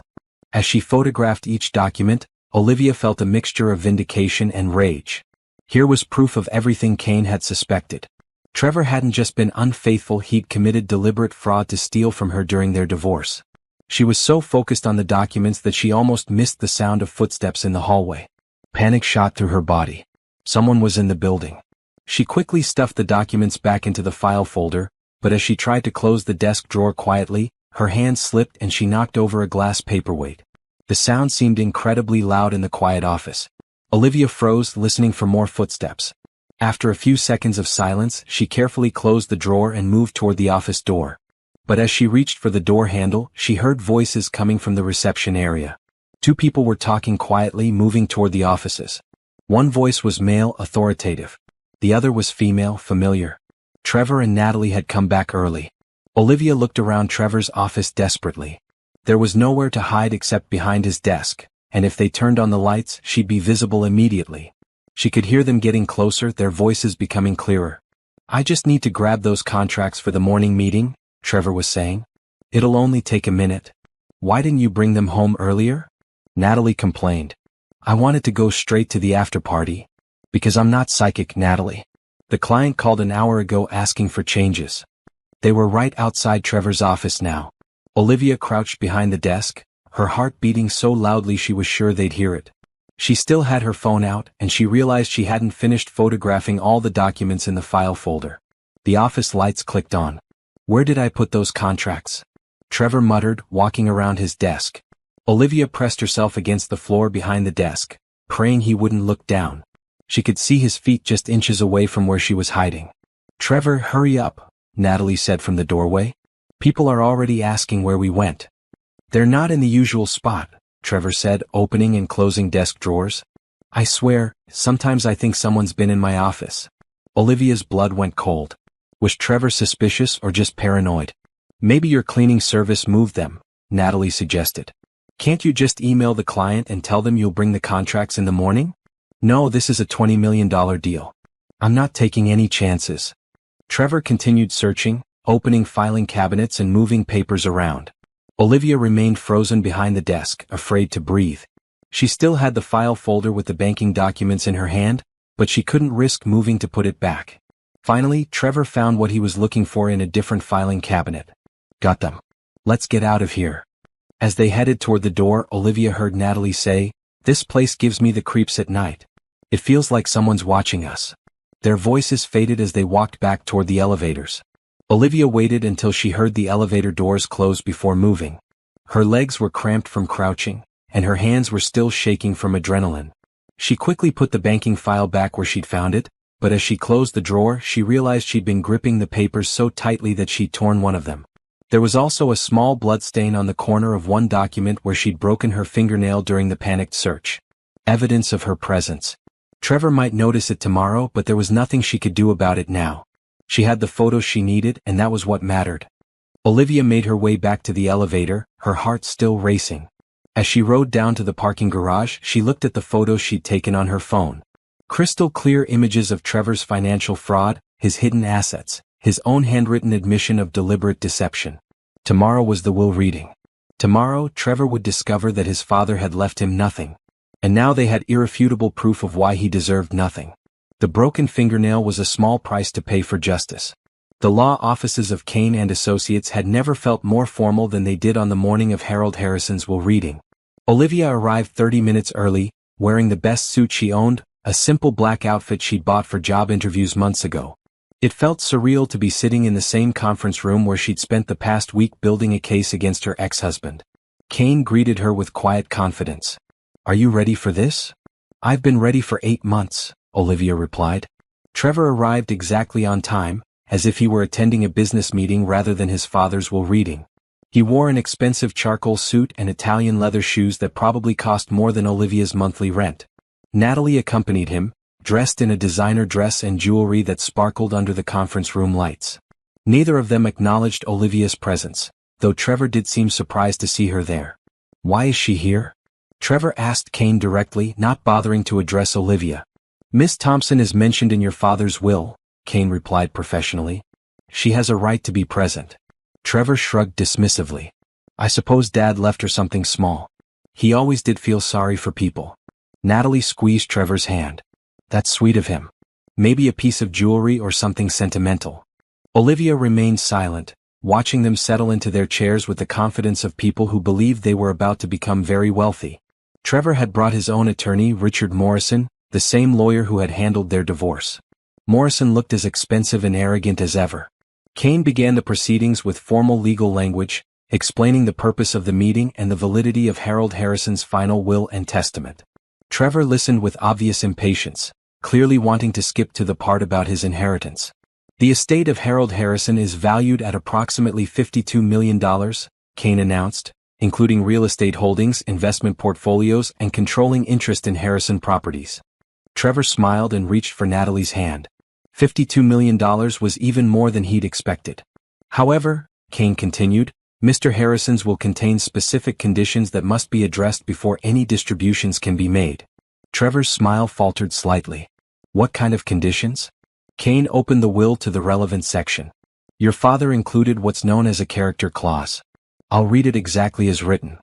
As she photographed each document, Olivia felt a mixture of vindication and rage. Here was proof of everything Kane had suspected. Trevor hadn't just been unfaithful, he'd committed deliberate fraud to steal from her during their divorce. She was so focused on the documents that she almost missed the sound of footsteps in the hallway. Panic shot through her body. Someone was in the building. She quickly stuffed the documents back into the file folder, but as she tried to close the desk drawer quietly, her hand slipped and she knocked over a glass paperweight. The sound seemed incredibly loud in the quiet office. Olivia froze, listening for more footsteps. After a few seconds of silence, she carefully closed the drawer and moved toward the office door. But as she reached for the door handle, she heard voices coming from the reception area. 2 people were talking quietly, moving toward the offices. One voice was male, authoritative. The other was female, familiar. Trevor and Natalie had come back early. Olivia looked around Trevor's office desperately. There was nowhere to hide except behind his desk, and if they turned on the lights, she'd be visible immediately. She could hear them getting closer, their voices becoming clearer. "I just need to grab those contracts for the morning meeting," Trevor was saying. "It'll only take a minute." "Why didn't you bring them home earlier?" Natalie complained. "I wanted to go straight to the after party." "Because I'm not psychic, Natalie. The client called an hour ago asking for changes." They were right outside Trevor's office now. Olivia crouched behind the desk, her heart beating so loudly she was sure they'd hear it. She still had her phone out, and she realized she hadn't finished photographing all the documents in the file folder. The office lights clicked on. "Where did I put those contracts?" Trevor muttered, walking around his desk. Olivia pressed herself against the floor behind the desk, praying he wouldn't look down. She could see his feet just inches away from where she was hiding. "Trevor, hurry up," Natalie said from the doorway. "People are already asking where we went." "They're not in the usual spot," Trevor said, opening and closing desk drawers. "I swear, sometimes I think someone's been in my office." Olivia's blood went cold. Was Trevor suspicious or just paranoid? "Maybe your cleaning service moved them," Natalie suggested. "Can't you just email the client and tell them you'll bring the contracts in the morning?" "No, this is a $20 million deal. I'm not taking any chances." Trevor continued searching, opening filing cabinets and moving papers around. Olivia remained frozen behind the desk, afraid to breathe. She still had the file folder with the banking documents in her hand, but she couldn't risk moving to put it back. Finally, Trevor found what he was looking for in a different filing cabinet. "Got them. Let's get out of here." As they headed toward the door, Olivia heard Natalie say, "This place gives me the creeps at night. It feels like someone's watching us." Their voices faded as they walked back toward the elevators. Olivia waited until she heard the elevator doors close before moving. Her legs were cramped from crouching, and her hands were still shaking from adrenaline. She quickly put the banking file back where she'd found it, but as she closed the drawer, she realized she'd been gripping the papers so tightly that she'd torn one of them. There was also a small blood stain on the corner of one document where she'd broken her fingernail during the panicked search. Evidence of her presence. Trevor might notice it tomorrow, but there was nothing she could do about it now. She had the photos she needed, and that was what mattered. Olivia made her way back to the elevator, her heart still racing. As she rode down to the parking garage, she looked at the photos she'd taken on her phone. Crystal clear images of Trevor's financial fraud, his hidden assets, his own handwritten admission of deliberate deception. Tomorrow was the will reading. Tomorrow, Trevor would discover that his father had left him nothing. And now they had irrefutable proof of why he deserved nothing. The broken fingernail was a small price to pay for justice. The law offices of Kane and Associates had never felt more formal than they did on the morning of Harold Harrison's will reading. Olivia arrived 30 minutes early, wearing the best suit she owned, a simple black outfit she'd bought for job interviews months ago. It felt surreal to be sitting in the same conference room where she'd spent the past week building a case against her ex-husband. Kane greeted her with quiet confidence. "Are you ready for this?" "I've been ready for 8 months, Olivia replied. Trevor arrived exactly on time, as if he were attending a business meeting rather than his father's will reading. He wore an expensive charcoal suit and Italian leather shoes that probably cost more than Olivia's monthly rent. Natalie accompanied him, dressed in a designer dress and jewelry that sparkled under the conference room lights. Neither of them acknowledged Olivia's presence, though Trevor did seem surprised to see her there. "Why is she here?" Trevor asked Kane directly, not bothering to address Olivia. "Miss Thompson is mentioned in your father's will," Kane replied professionally. "She has a right to be present." Trevor shrugged dismissively. "I suppose Dad left her something small. He always did feel sorry for people." Natalie squeezed Trevor's hand. "That's sweet of him. Maybe a piece of jewelry or something sentimental." Olivia remained silent, watching them settle into their chairs with the confidence of people who believed they were about to become very wealthy. Trevor had brought his own attorney, Richard Morrison, the same lawyer who had handled their divorce. Morrison looked as expensive and arrogant as ever. Kane began the proceedings with formal legal language, explaining the purpose of the meeting and the validity of Harold Harrison's final will and testament. Trevor listened with obvious impatience, clearly wanting to skip to the part about his inheritance. "The estate of Harold Harrison is valued at approximately $52 million, Kane announced, including real estate holdings, investment portfolios, and controlling interest in Harrison properties. Trevor smiled and reached for Natalie's hand. $52 million was even more than he'd expected. However, Kane continued, Mr. Harrison's will contain specific conditions that must be addressed before any distributions can be made. Trevor's smile faltered slightly. What kind of conditions? Kane opened the will to the relevant section. Your father included what's known as a character clause. I'll read it exactly as written.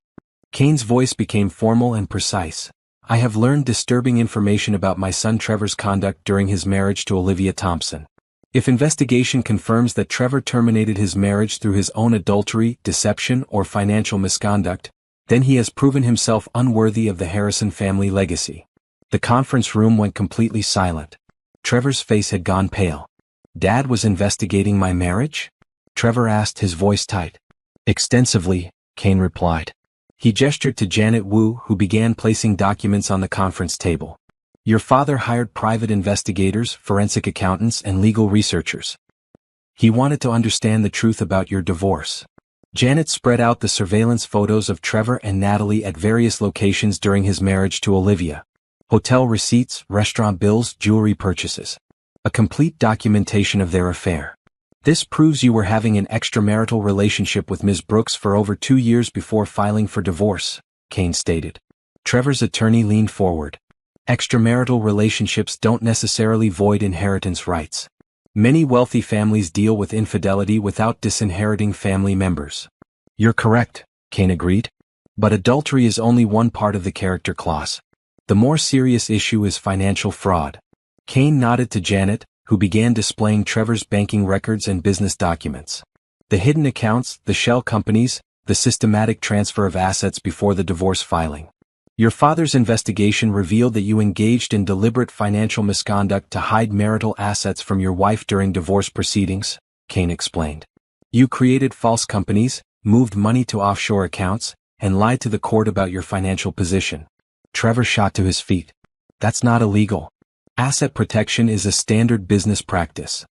Kane's voice became formal and precise. I have learned disturbing information about my son Trevor's conduct during his marriage to Olivia Thompson. If investigation confirms that Trevor terminated his marriage through his own adultery, deception, or financial misconduct, then he has proven himself unworthy of the Harrison family legacy. The conference room went completely silent. Trevor's face had gone pale. Dad was investigating my marriage? Trevor asked, his voice tight. Extensively, Kane replied. He gestured to Janet Wu, who began placing documents on the conference table. Your father hired private investigators, forensic accountants, and legal researchers. He wanted to understand the truth about your divorce. Janet spread out the surveillance photos of Trevor and Natalie at various locations during his marriage to Olivia. Hotel receipts, restaurant bills, jewelry purchases. A complete documentation of their affair. This proves you were having an extramarital relationship with Ms. Brooks for over 2 years before filing for divorce, Kane stated. Trevor's attorney leaned forward. Extramarital relationships don't necessarily void inheritance rights. Many wealthy families deal with infidelity without disinheriting family members. You're correct, Kane agreed. But adultery is only one part of the character clause. The more serious issue is financial fraud. Kane nodded to Janet, who began displaying Trevor's banking records and business documents. The hidden accounts, the shell companies, the systematic transfer of assets before the divorce filing. Your father's investigation revealed that you engaged in deliberate financial misconduct to hide marital assets from your wife during divorce proceedings, Kane explained. You created false companies, moved money to offshore accounts, and lied to the court about your financial position. Trevor shot to his feet. That's not illegal. Asset protection is a standard business practice.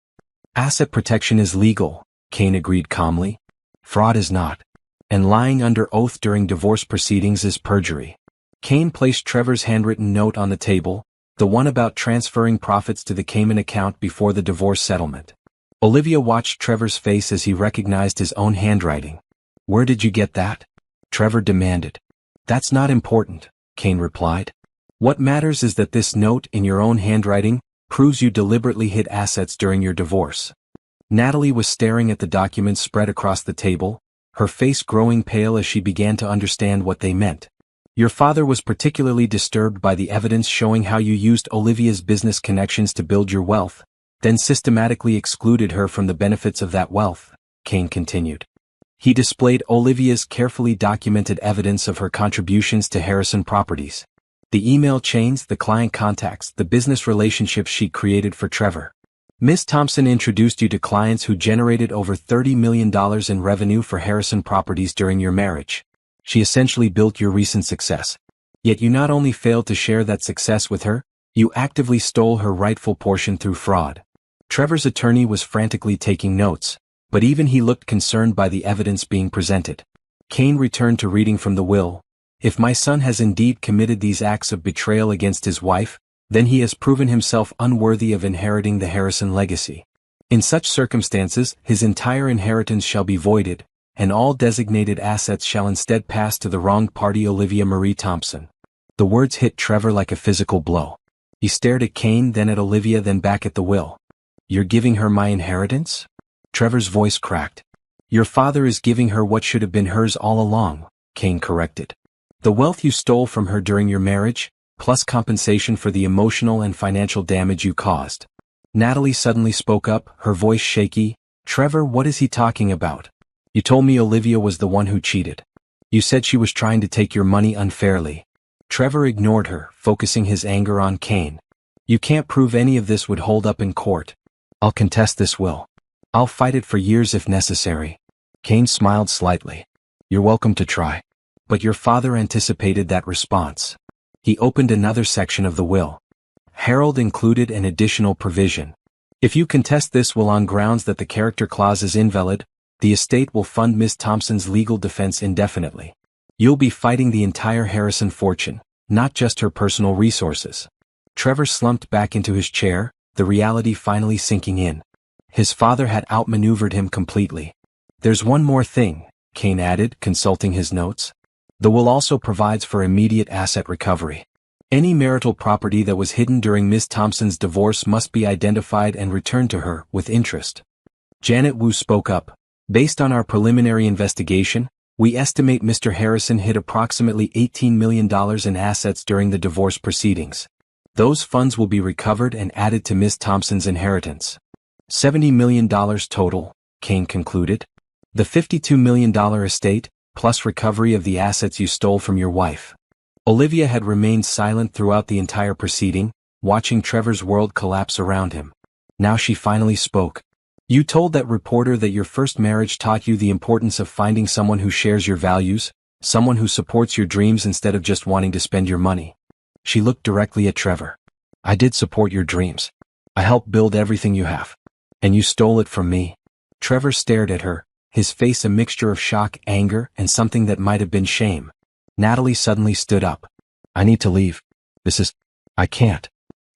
Asset protection is legal, Kane agreed calmly. Fraud is not. And lying under oath during divorce proceedings is perjury. Kane placed Trevor's handwritten note on the table, the one about transferring profits to the Cayman account before the divorce settlement. Olivia watched Trevor's face as he recognized his own handwriting. Where did you get that? Trevor demanded. That's not important, Kane replied. What matters is that this note in your own handwriting proves you deliberately hid assets during your divorce. Natalie was staring at the documents spread across the table, her face growing pale as she began to understand what they meant. Your father was particularly disturbed by the evidence showing how you used Olivia's business connections to build your wealth, then systematically excluded her from the benefits of that wealth, Kane continued. He displayed Olivia's carefully documented evidence of her contributions to Harrison Properties. The email chains, the client contacts, the business relationships she created for Trevor. Ms. Thompson introduced you to clients who generated over $30 million in revenue for Harrison Properties during your marriage. She essentially built your recent success. Yet you not only failed to share that success with her, you actively stole her rightful portion through fraud. Trevor's attorney was frantically taking notes, but even he looked concerned by the evidence being presented. Kane returned to reading from the will. If my son has indeed committed these acts of betrayal against his wife, then he has proven himself unworthy of inheriting the Harrison legacy. In such circumstances, his entire inheritance shall be voided, and all designated assets shall instead pass to the wronged party, Olivia Marie Thompson. The words hit Trevor like a physical blow. He stared at Kane, then at Olivia, then back at the will. You're giving her my inheritance? Trevor's voice cracked. Your father is giving her what should have been hers all along, Kane corrected. The wealth you stole from her during your marriage, plus compensation for the emotional and financial damage you caused. Natalie suddenly spoke up, her voice shaky. Trevor, what is he talking about? You told me Olivia was the one who cheated. You said she was trying to take your money unfairly. Trevor ignored her, focusing his anger on Kane. You can't prove any of this would hold up in court. I'll contest this will. I'll fight it for years if necessary. Kane smiled slightly. You're welcome to try. But your father anticipated that response. He opened another section of the will. Harold included an additional provision. If you contest this will on grounds that the character clause is invalid, the estate will fund Ms. Thompson's legal defense indefinitely. You'll be fighting the entire Harrison fortune, not just her personal resources. Trevor slumped back into his chair, the reality finally sinking in. His father had outmaneuvered him completely. There's one more thing, Kane added, consulting his notes. The will also provides for immediate asset recovery. Any marital property that was hidden during Ms. Thompson's divorce must be identified and returned to her, with interest. Janet Wu spoke up. Based on our preliminary investigation, we estimate Mr. Harrison hid approximately $18 million in assets during the divorce proceedings. Those funds will be recovered and added to Ms. Thompson's inheritance. $70 million total, Kane concluded. The $52 million estate, plus recovery of the assets you stole from your wife. Olivia had remained silent throughout the entire proceeding, watching Trevor's world collapse around him. Now she finally spoke. You told that reporter that your first marriage taught you the importance of finding someone who shares your values, someone who supports your dreams instead of just wanting to spend your money. She looked directly at Trevor. I did support your dreams. I helped build everything you have. And you stole it from me. Trevor stared at her, his face a mixture of shock, anger, and something that might have been shame. Natalie suddenly stood up. I need to leave. I can't.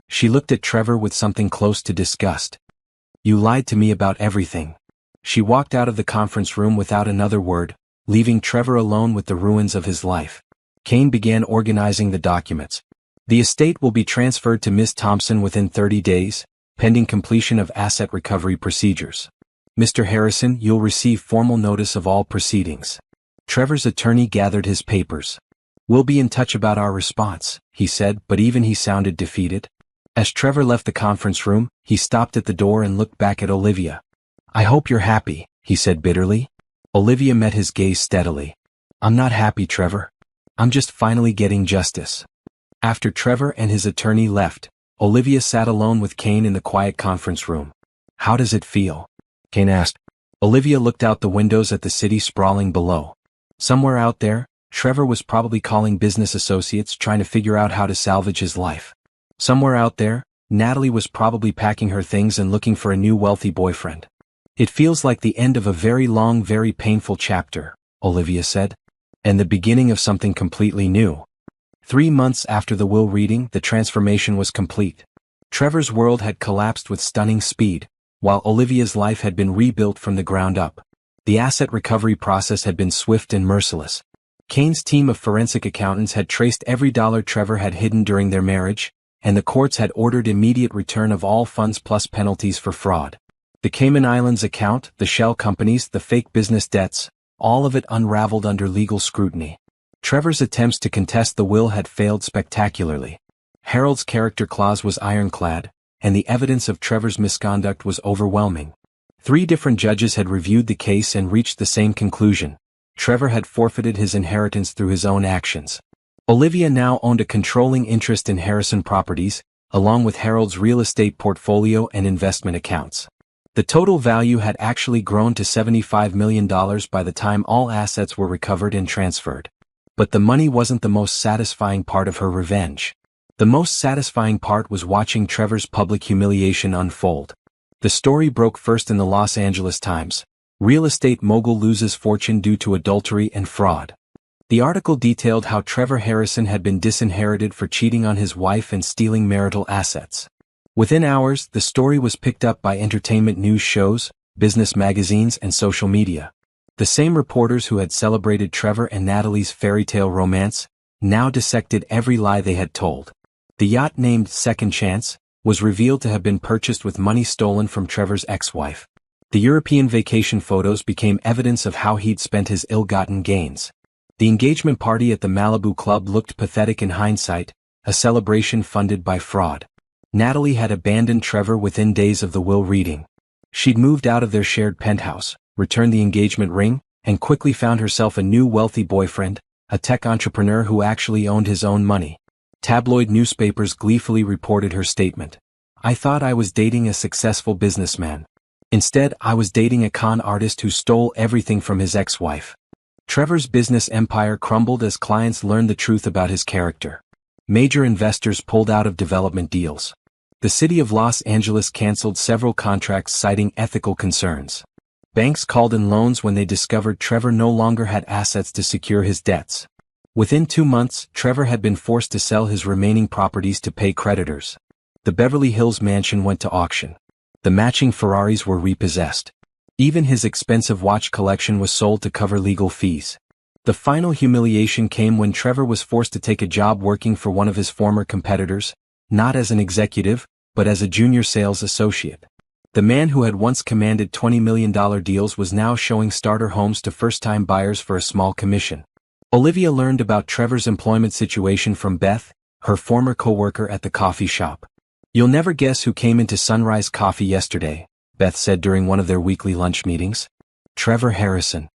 She looked at Trevor with something close to disgust. You lied to me about everything. She walked out of the conference room without another word, leaving Trevor alone with the ruins of his life. Kane began organizing the documents. The estate will be transferred to Ms. Thompson within 30 days, pending completion of asset recovery procedures. Mr. Harrison, you'll receive formal notice of all proceedings. Trevor's attorney gathered his papers. We'll be in touch about our response, he said, but even he sounded defeated. As Trevor left the conference room, he stopped at the door and looked back at Olivia. I hope you're happy, he said bitterly. Olivia met his gaze steadily. I'm not happy, Trevor. I'm just finally getting justice. After Trevor and his attorney left, Olivia sat alone with Kane in the quiet conference room. How does it feel? Kane asked. Olivia looked out the windows at the city sprawling below. Somewhere out there, Trevor was probably calling business associates trying to figure out how to salvage his life. Somewhere out there, Natalie was probably packing her things and looking for a new wealthy boyfriend. It feels like the end of a very long, very painful chapter, Olivia said. And the beginning of something completely new. 3 months after the will reading, the transformation was complete. Trevor's world had collapsed with stunning speed, while Olivia's life had been rebuilt from the ground up. The asset recovery process had been swift and merciless. Kane's team of forensic accountants had traced every dollar Trevor had hidden during their marriage, and the courts had ordered immediate return of all funds plus penalties for fraud. The Cayman Islands account, the shell companies, the fake business debts, all of it unraveled under legal scrutiny. Trevor's attempts to contest the will had failed spectacularly. Harold's character clause was ironclad, and the evidence of Trevor's misconduct was overwhelming. 3 different judges had reviewed the case and reached the same conclusion. Trevor had forfeited his inheritance through his own actions. Olivia now owned a controlling interest in Harrison Properties, along with Harold's real estate portfolio and investment accounts. The total value had actually grown to $75 million by the time all assets were recovered and transferred. But the money wasn't the most satisfying part of her revenge. The most satisfying part was watching Trevor's public humiliation unfold. The story broke first in the Los Angeles Times. Real estate mogul loses fortune due to adultery and fraud. The article detailed how Trevor Harrison had been disinherited for cheating on his wife and stealing marital assets. Within hours, the story was picked up by entertainment news shows, business magazines, and social media. The same reporters who had celebrated Trevor and Natalie's fairy tale romance now dissected every lie they had told. The yacht named Second Chance was revealed to have been purchased with money stolen from Trevor's ex-wife. The European vacation photos became evidence of how he'd spent his ill-gotten gains. The engagement party at the Malibu club looked pathetic in hindsight, a celebration funded by fraud. Natalie had abandoned Trevor within days of the will reading. She'd moved out of their shared penthouse, returned the engagement ring, and quickly found herself a new wealthy boyfriend, a tech entrepreneur who actually owned his own money. Tabloid newspapers gleefully reported her statement. I thought I was dating a successful businessman. Instead, I was dating a con artist who stole everything from his ex-wife. Trevor's business empire crumbled as clients learned the truth about his character. Major investors pulled out of development deals. The city of Los Angeles canceled several contracts citing ethical concerns. Banks called in loans when they discovered Trevor no longer had assets to secure his debts. Within 2 months, Trevor had been forced to sell his remaining properties to pay creditors. The Beverly Hills mansion went to auction. The matching Ferraris were repossessed. Even his expensive watch collection was sold to cover legal fees. The final humiliation came when Trevor was forced to take a job working for one of his former competitors, not as an executive, but as a junior sales associate. The man who had once commanded $20 million deals was now showing starter homes to first-time buyers for a small commission. Olivia learned about Trevor's employment situation from Beth, her former co-worker at the coffee shop. You'll never guess who came into Sunrise Coffee yesterday, Beth said during one of their weekly lunch meetings. Trevor Harrison.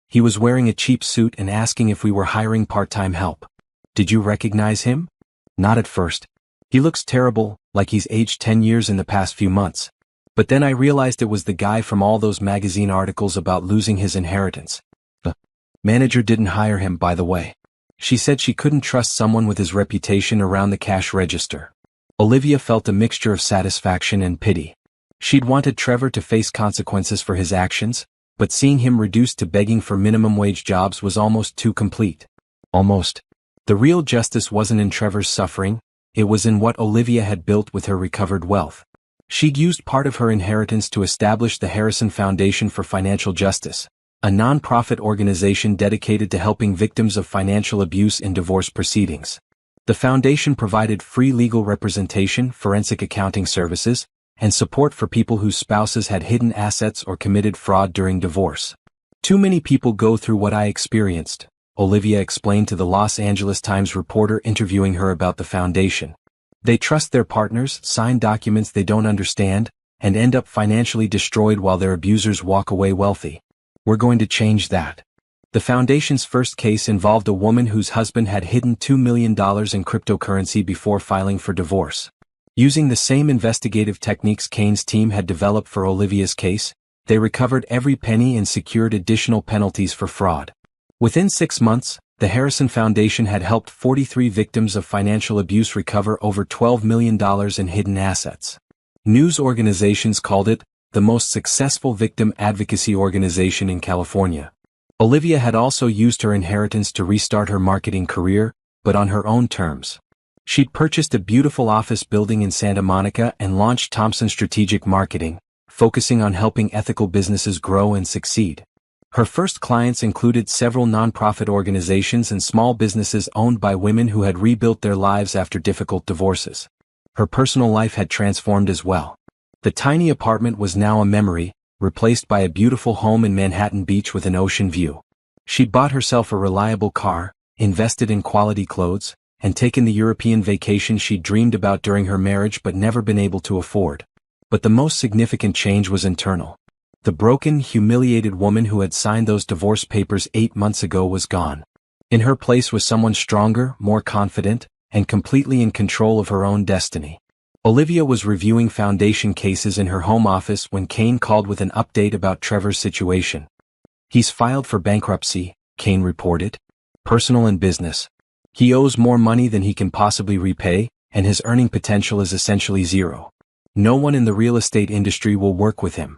He was wearing a cheap suit and asking if we were hiring part-time help. Did you recognize him? Not at first. He looks terrible, like he's aged 10 years in the past few months. But then I realized it was the guy from all those magazine articles about losing his inheritance. The manager didn't hire him, by the way. She said she couldn't trust someone with his reputation around the cash register. Olivia felt a mixture of satisfaction and pity. She'd wanted Trevor to face consequences for his actions, but seeing him reduced to begging for minimum wage jobs was almost too complete. Almost. The real justice wasn't in Trevor's suffering, it was in what Olivia had built with her recovered wealth. She'd used part of her inheritance to establish the Harrison Foundation for Financial Justice, a non-profit organization dedicated to helping victims of financial abuse in divorce proceedings. The foundation provided free legal representation, forensic accounting services, and support for people whose spouses had hidden assets or committed fraud during divorce. Too many people go through what I experienced, Olivia explained to the Los Angeles Times reporter interviewing her about the foundation. They trust their partners, sign documents they don't understand, and end up financially destroyed while their abusers walk away wealthy. We're going to change that. The foundation's first case involved a woman whose husband had hidden $2 million in cryptocurrency before filing for divorce. Using the same investigative techniques Kane's team had developed for Olivia's case, they recovered every penny and secured additional penalties for fraud. Within 6 months, the Harrison Foundation had helped 43 victims of financial abuse recover over $12 million in hidden assets. News organizations called it the most successful victim advocacy organization in California. Olivia had also used her inheritance to restart her marketing career, but on her own terms. She'd purchased a beautiful office building in Santa Monica and launched Thompson Strategic Marketing, focusing on helping ethical businesses grow and succeed. Her first clients included several nonprofit organizations and small businesses owned by women who had rebuilt their lives after difficult divorces. Her personal life had transformed as well. The tiny apartment was now a memory, replaced by a beautiful home in Manhattan Beach with an ocean view. She'd bought herself a reliable car, invested in quality clothes, and taken the European vacation she'd dreamed about during her marriage but never been able to afford. But the most significant change was internal. The broken, humiliated woman who had signed those divorce papers 8 months ago was gone. In her place was someone stronger, more confident, and completely in control of her own destiny. Olivia was reviewing foundation cases in her home office when Kane called with an update about Trevor's situation. He's filed for bankruptcy, Kane reported. Personal and business. He owes more money than he can possibly repay, and his earning potential is essentially zero. No one in the real estate industry will work with him.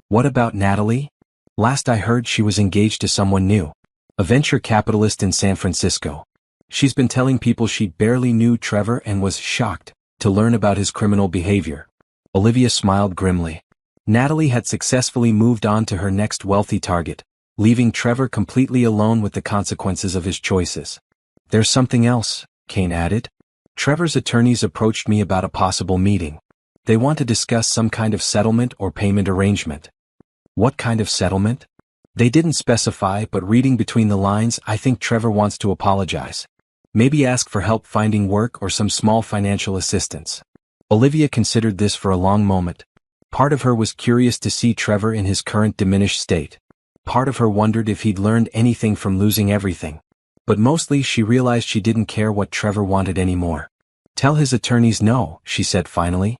What about Natalie? Last I heard she was engaged to someone new. A venture capitalist in San Francisco. She's been telling people she barely knew Trevor and was shocked to learn about his criminal behavior. Olivia smiled grimly. Natalie had successfully moved on to her next wealthy target, leaving Trevor completely alone with the consequences of his choices. There's something else, Kane added. Trevor's attorneys approached me about a possible meeting. They want to discuss some kind of settlement or payment arrangement. What kind of settlement? They didn't specify, but reading between the lines, I think Trevor wants to apologize. Maybe ask for help finding work or some small financial assistance. Olivia considered this for a long moment. Part of her was curious to see Trevor in his current diminished state. Part of her wondered if he'd learned anything from losing everything. But mostly she realized she didn't care what Trevor wanted anymore. Tell his attorneys no, she said finally.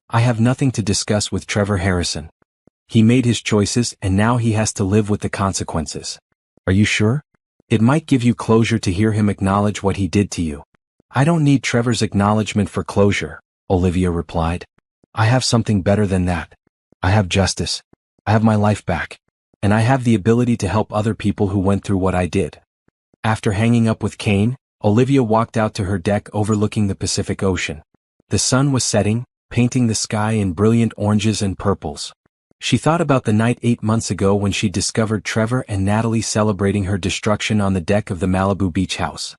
I have nothing to discuss with Trevor Harrison. He made his choices and now he has to live with the consequences. Are you sure? It might give you closure to hear him acknowledge what he did to you. I don't need Trevor's acknowledgement for closure, Olivia replied. I have something better than that. I have justice. I have my life back. And I have the ability to help other people who went through what I did. After hanging up with Kane, Olivia walked out to her deck overlooking the Pacific Ocean. The sun was setting, painting the sky in brilliant oranges and purples. She thought about the night 8 months ago when she discovered Trevor and Natalie celebrating her destruction on the deck of the Malibu beach house.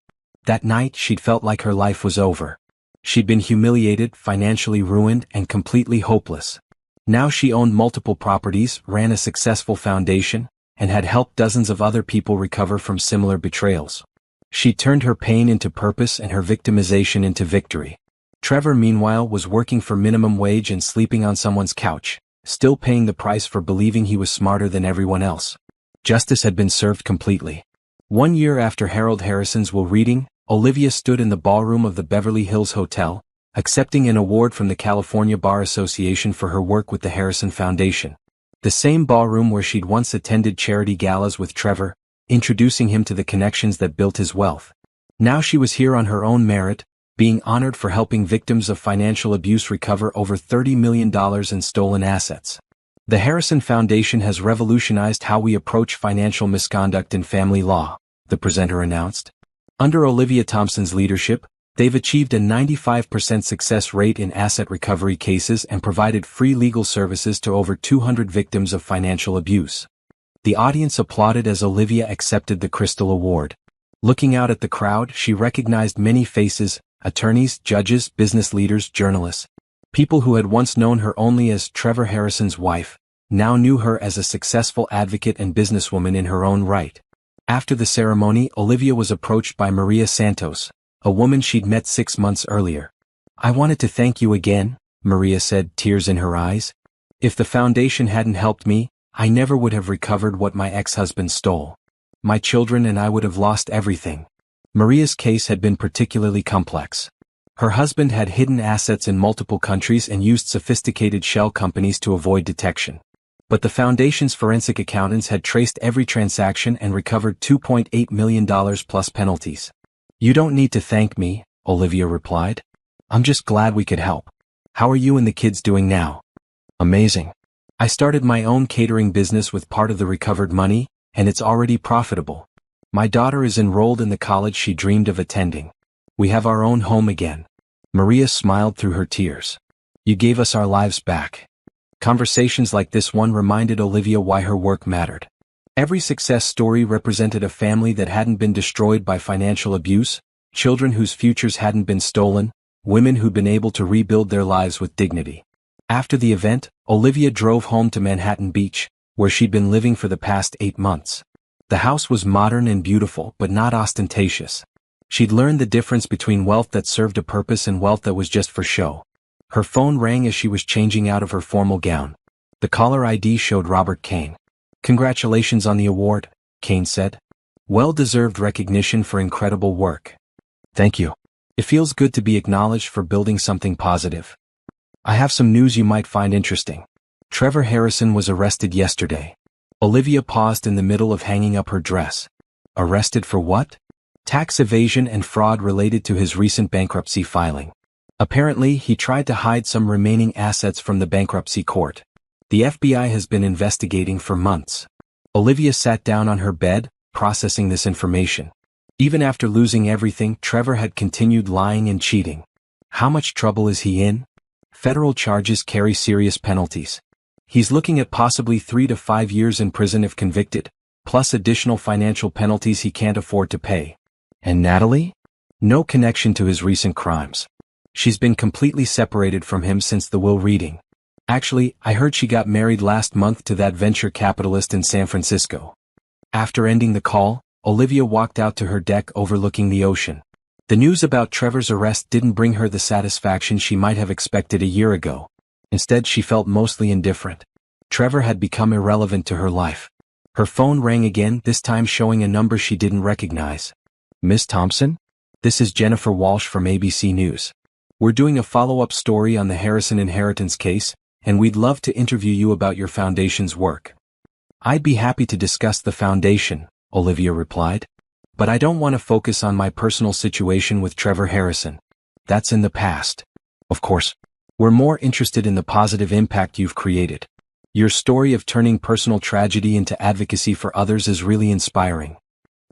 That night she'd felt like her life was over. She'd been humiliated, financially ruined, and completely hopeless. Now she owned multiple properties, ran a successful foundation, and had helped dozens of other people recover from similar betrayals. She turned her pain into purpose and her victimization into victory. Trevor, meanwhile, was working for minimum wage and sleeping on someone's couch, still paying the price for believing he was smarter than everyone else. Justice had been served completely. 1 year after Harold Harrison's will reading, Olivia stood in the ballroom of the Beverly Hills Hotel, accepting an award from the California Bar Association for her work with the Harrison Foundation. The same ballroom where she'd once attended charity galas with Trevor, introducing him to the connections that built his wealth. Now she was here on her own merit, being honored for helping victims of financial abuse recover over $30 million in stolen assets. The Harrison Foundation has revolutionized how we approach financial misconduct in family law, the presenter announced. Under Olivia Thompson's leadership, they've achieved a 95% success rate in asset recovery cases and provided free legal services to over 200 victims of financial abuse. The audience applauded as Olivia accepted the Crystal Award. Looking out at the crowd, she recognized many faces: attorneys, judges, business leaders, journalists. People who had once known her only as Trevor Harrison's wife, now knew her as a successful advocate and businesswoman in her own right. After the ceremony, Olivia was approached by Maria Santos, a woman she'd met 6 months earlier. "I wanted to thank you again," Maria said, tears in her eyes. "If the foundation hadn't helped me, I never would have recovered what my ex-husband stole. My children and I would have lost everything." Maria's case had been particularly complex. Her husband had hidden assets in multiple countries and used sophisticated shell companies to avoid detection. But the foundation's forensic accountants had traced every transaction and recovered $2.8 million plus penalties. "You don't need to thank me," Olivia replied. "I'm just glad we could help. How are you and the kids doing now?" "Amazing. I started my own catering business with part of the recovered money, and it's already profitable. My daughter is enrolled in the college she dreamed of attending. We have our own home again." Maria smiled through her tears. "You gave us our lives back." Conversations like this one reminded Olivia why her work mattered. Every success story represented a family that hadn't been destroyed by financial abuse, children whose futures hadn't been stolen, women who'd been able to rebuild their lives with dignity. After the event, Olivia drove home to Manhattan Beach, where she'd been living for the past 8 months. The house was modern and beautiful, but not ostentatious. She'd learned the difference between wealth that served a purpose and wealth that was just for show. Her phone rang as she was changing out of her formal gown. The caller ID showed Robert Kane. "Congratulations on the award," Kane said. "Well-deserved recognition for incredible work." "Thank you. It feels good to be acknowledged for building something positive. I have some news you might find interesting. Trevor Harrison was arrested yesterday." Olivia paused in the middle of hanging up her dress. "Arrested for what?" "Tax evasion and fraud related to his recent bankruptcy filing. Apparently, he tried to hide some remaining assets from the bankruptcy court. The FBI has been investigating for months." Olivia sat down on her bed, processing this information. Even after losing everything, Trevor had continued lying and cheating. How much trouble is he in? Federal charges carry serious penalties. He's looking at possibly 3 to 5 years in prison if convicted, plus additional financial penalties he can't afford to pay. And Natalie? No connection to his recent crimes. She's been completely separated from him since the will reading. Actually, I heard she got married last month to that venture capitalist in San Francisco. After ending the call, Olivia walked out to her deck overlooking the ocean. The news about Trevor's arrest didn't bring her the satisfaction she might have expected a year ago. Instead, she felt mostly indifferent. Trevor had become irrelevant to her life. Her phone rang again, this time showing a number she didn't recognize. "Miss Thompson? This is Jennifer Walsh from ABC News. We're doing a follow-up story on the Harrison inheritance case, and we'd love to interview you about your foundation's work." "I'd be happy to discuss the foundation," Olivia replied. "But I don't want to focus on my personal situation with Trevor Harrison. That's in the past. Of course, we're more interested in the positive impact you've created. Your story of turning personal tragedy into advocacy for others is really inspiring."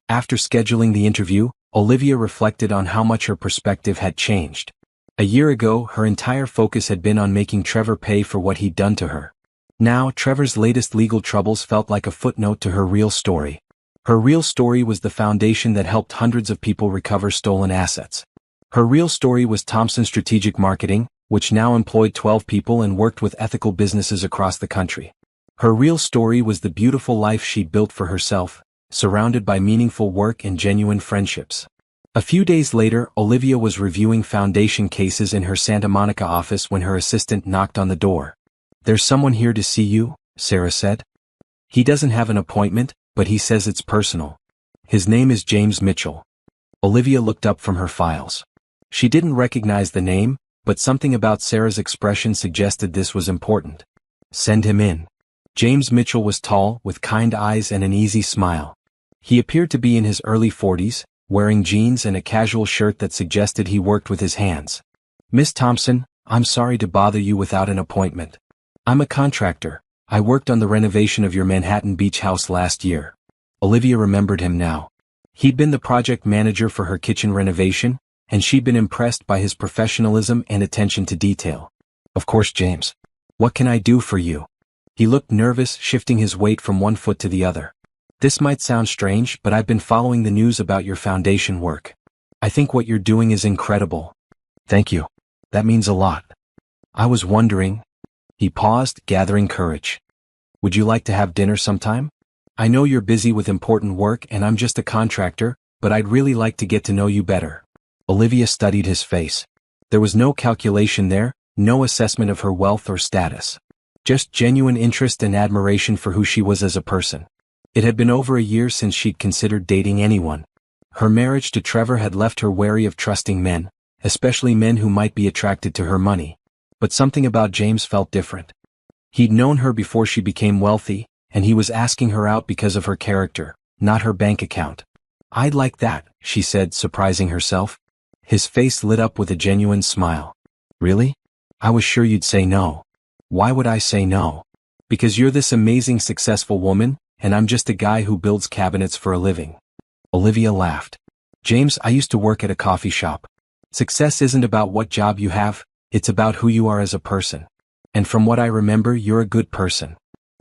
After scheduling the interview, Olivia reflected on how much her perspective had changed. A year ago, her entire focus had been on making Trevor pay for what he'd done to her. Now, Trevor's latest legal troubles felt like a footnote to her real story. Her real story was the foundation that helped hundreds of people recover stolen assets. Her real story was Thompson's strategic marketing, which now employed 12 people and worked with ethical businesses across the country. Her real story was the beautiful life she'd built for herself, surrounded by meaningful work and genuine friendships. A few days later, Olivia was reviewing foundation cases in her Santa Monica office when her assistant knocked on the door. "There's someone here to see you," Sarah said. "He doesn't have an appointment, but he says it's personal. His name is James Mitchell." Olivia looked up from her files. She didn't recognize the name, but something about Sarah's expression suggested this was important. "Send him in." James Mitchell was tall, with kind eyes and an easy smile. He appeared to be in his early 40s, wearing jeans and a casual shirt that suggested he worked with his hands. "Miss Thompson, I'm sorry to bother you without an appointment. I'm a contractor. I worked on the renovation of your Manhattan beach house last year." Olivia remembered him now. He'd been the project manager for her kitchen renovation, and she'd been impressed by his professionalism and attention to detail. "Of course, James. What can I do for you?" He looked nervous, shifting his weight from one foot to the other. "This might sound strange, but I've been following the news about your foundation work. I think what you're doing is incredible." "Thank you. That means a lot. I was wondering..." He paused, gathering courage. "Would you like to have dinner sometime? I know you're busy with important work and I'm just a contractor, but I'd really like to get to know you better." Olivia studied his face. There was no calculation there, no assessment of her wealth or status. Just genuine interest and admiration for who she was as a person. It had been over a year since she'd considered dating anyone. Her marriage to Trevor had left her wary of trusting men, especially men who might be attracted to her money. But something about James felt different. He'd known her before she became wealthy, and he was asking her out because of her character, not her bank account. "I'd like that," she said, surprising herself. His face lit up with a genuine smile. "Really? I was sure you'd say no." "Why would I say no?" "Because you're this amazing successful woman, and I'm just a guy who builds cabinets for a living." Olivia laughed. "James, I used to work at a coffee shop. Success isn't about what job you have, it's about who you are as a person. And from what I remember, you're a good person."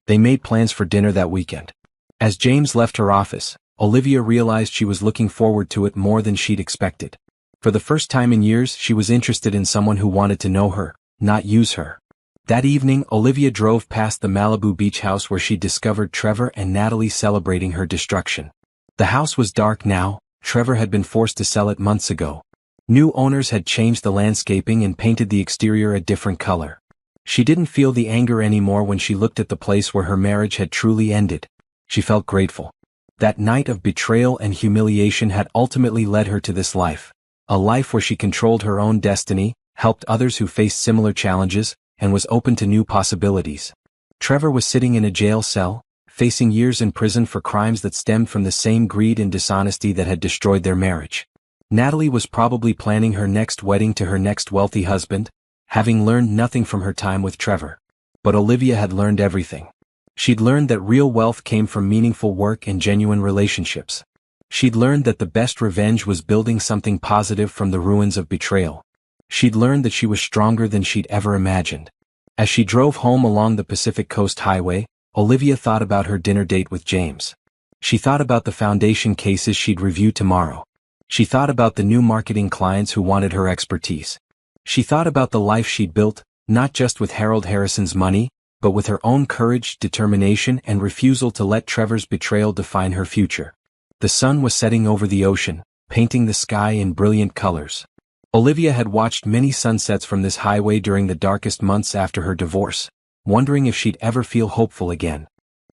They made plans for dinner that weekend. As James left her office, Olivia realized she was looking forward to it more than she'd expected. For the first time in years, she was interested in someone who wanted to know her, not use her. That evening, Olivia drove past the Malibu beach house where she'd discovered Trevor and Natalie celebrating her destruction. The house was dark now. Trevor had been forced to sell it months ago. New owners had changed the landscaping and painted the exterior a different color. She didn't feel the anger anymore when she looked at the place where her marriage had truly ended. She felt grateful. That night of betrayal and humiliation had ultimately led her to this life. A life where she controlled her own destiny, helped others who faced similar challenges, and was open to new possibilities. Trevor was sitting in a jail cell, facing years in prison for crimes that stemmed from the same greed and dishonesty that had destroyed their marriage. Natalie was probably planning her next wedding to her next wealthy husband, having learned nothing from her time with Trevor. But Olivia had learned everything. She'd learned that real wealth came from meaningful work and genuine relationships. She'd learned that the best revenge was building something positive from the ruins of betrayal. She'd learned that she was stronger than she'd ever imagined. As she drove home along the Pacific Coast Highway, Olivia thought about her dinner date with James. She thought about the foundation cases she'd review tomorrow. She thought about the new marketing clients who wanted her expertise. She thought about the life she'd built, not just with Harold Harrison's money, but with her own courage, determination, and refusal to let Trevor's betrayal define her future. The sun was setting over the ocean, painting the sky in brilliant colors. Olivia had watched many sunsets from this highway during the darkest months after her divorce, wondering if she'd ever feel hopeful again.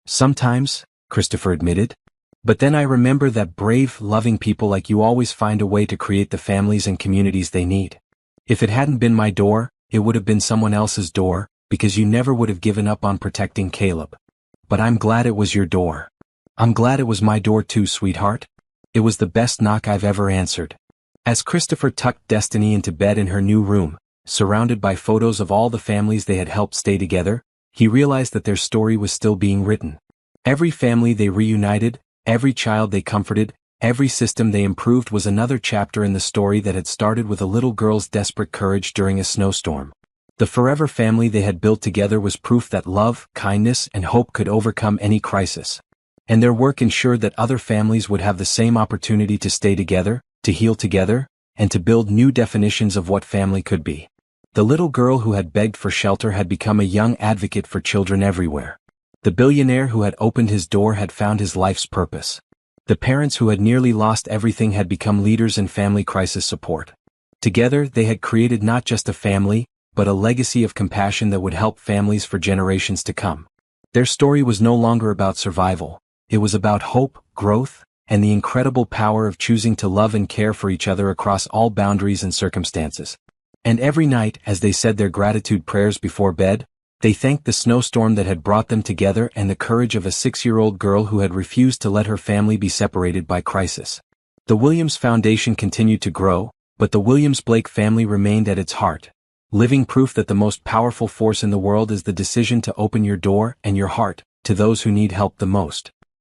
"Sometimes," Christopher admitted. "But then I remember that brave, loving people like you always find a way to create the families and communities they need. If it hadn't been my door, it would have been someone else's door, because you never would have given up on protecting Caleb. But I'm glad it was your door. I'm glad it was my door too, sweetheart. It was the best knock I've ever answered." As Christopher tucked Destiny into bed in her new room, surrounded by photos of all the families they had helped stay together, he realized that their story was still being written. Every family they reunited, every child they comforted, every system they improved was another chapter in the story that had started with a little girl's desperate courage during a snowstorm. The forever family they had built together was proof that love, kindness, and hope could overcome any crisis. And their work ensured that other families would have the same opportunity to stay together, to heal together, and to build new definitions of what family could be. The little girl who had begged for shelter had become a young advocate for children everywhere. The billionaire who had opened his door had found his life's purpose. The parents who had nearly lost everything had become leaders in family crisis support. Together, they had created not just a family, but a legacy of compassion that would help families for generations to come. Their story was no longer about survival. It was about hope, growth, and the incredible power of choosing to love and care for each other across all boundaries and circumstances. And every night, as they said their gratitude prayers before bed, they thanked the snowstorm that had brought them together and the courage of a 6-year-old girl who had refused to let her family be separated by crisis. The Williams Foundation continued to grow, but the Williams-Blake family remained at its heart, living proof that the most powerful force in the world is the decision to open your door and your heart to those who need help the most.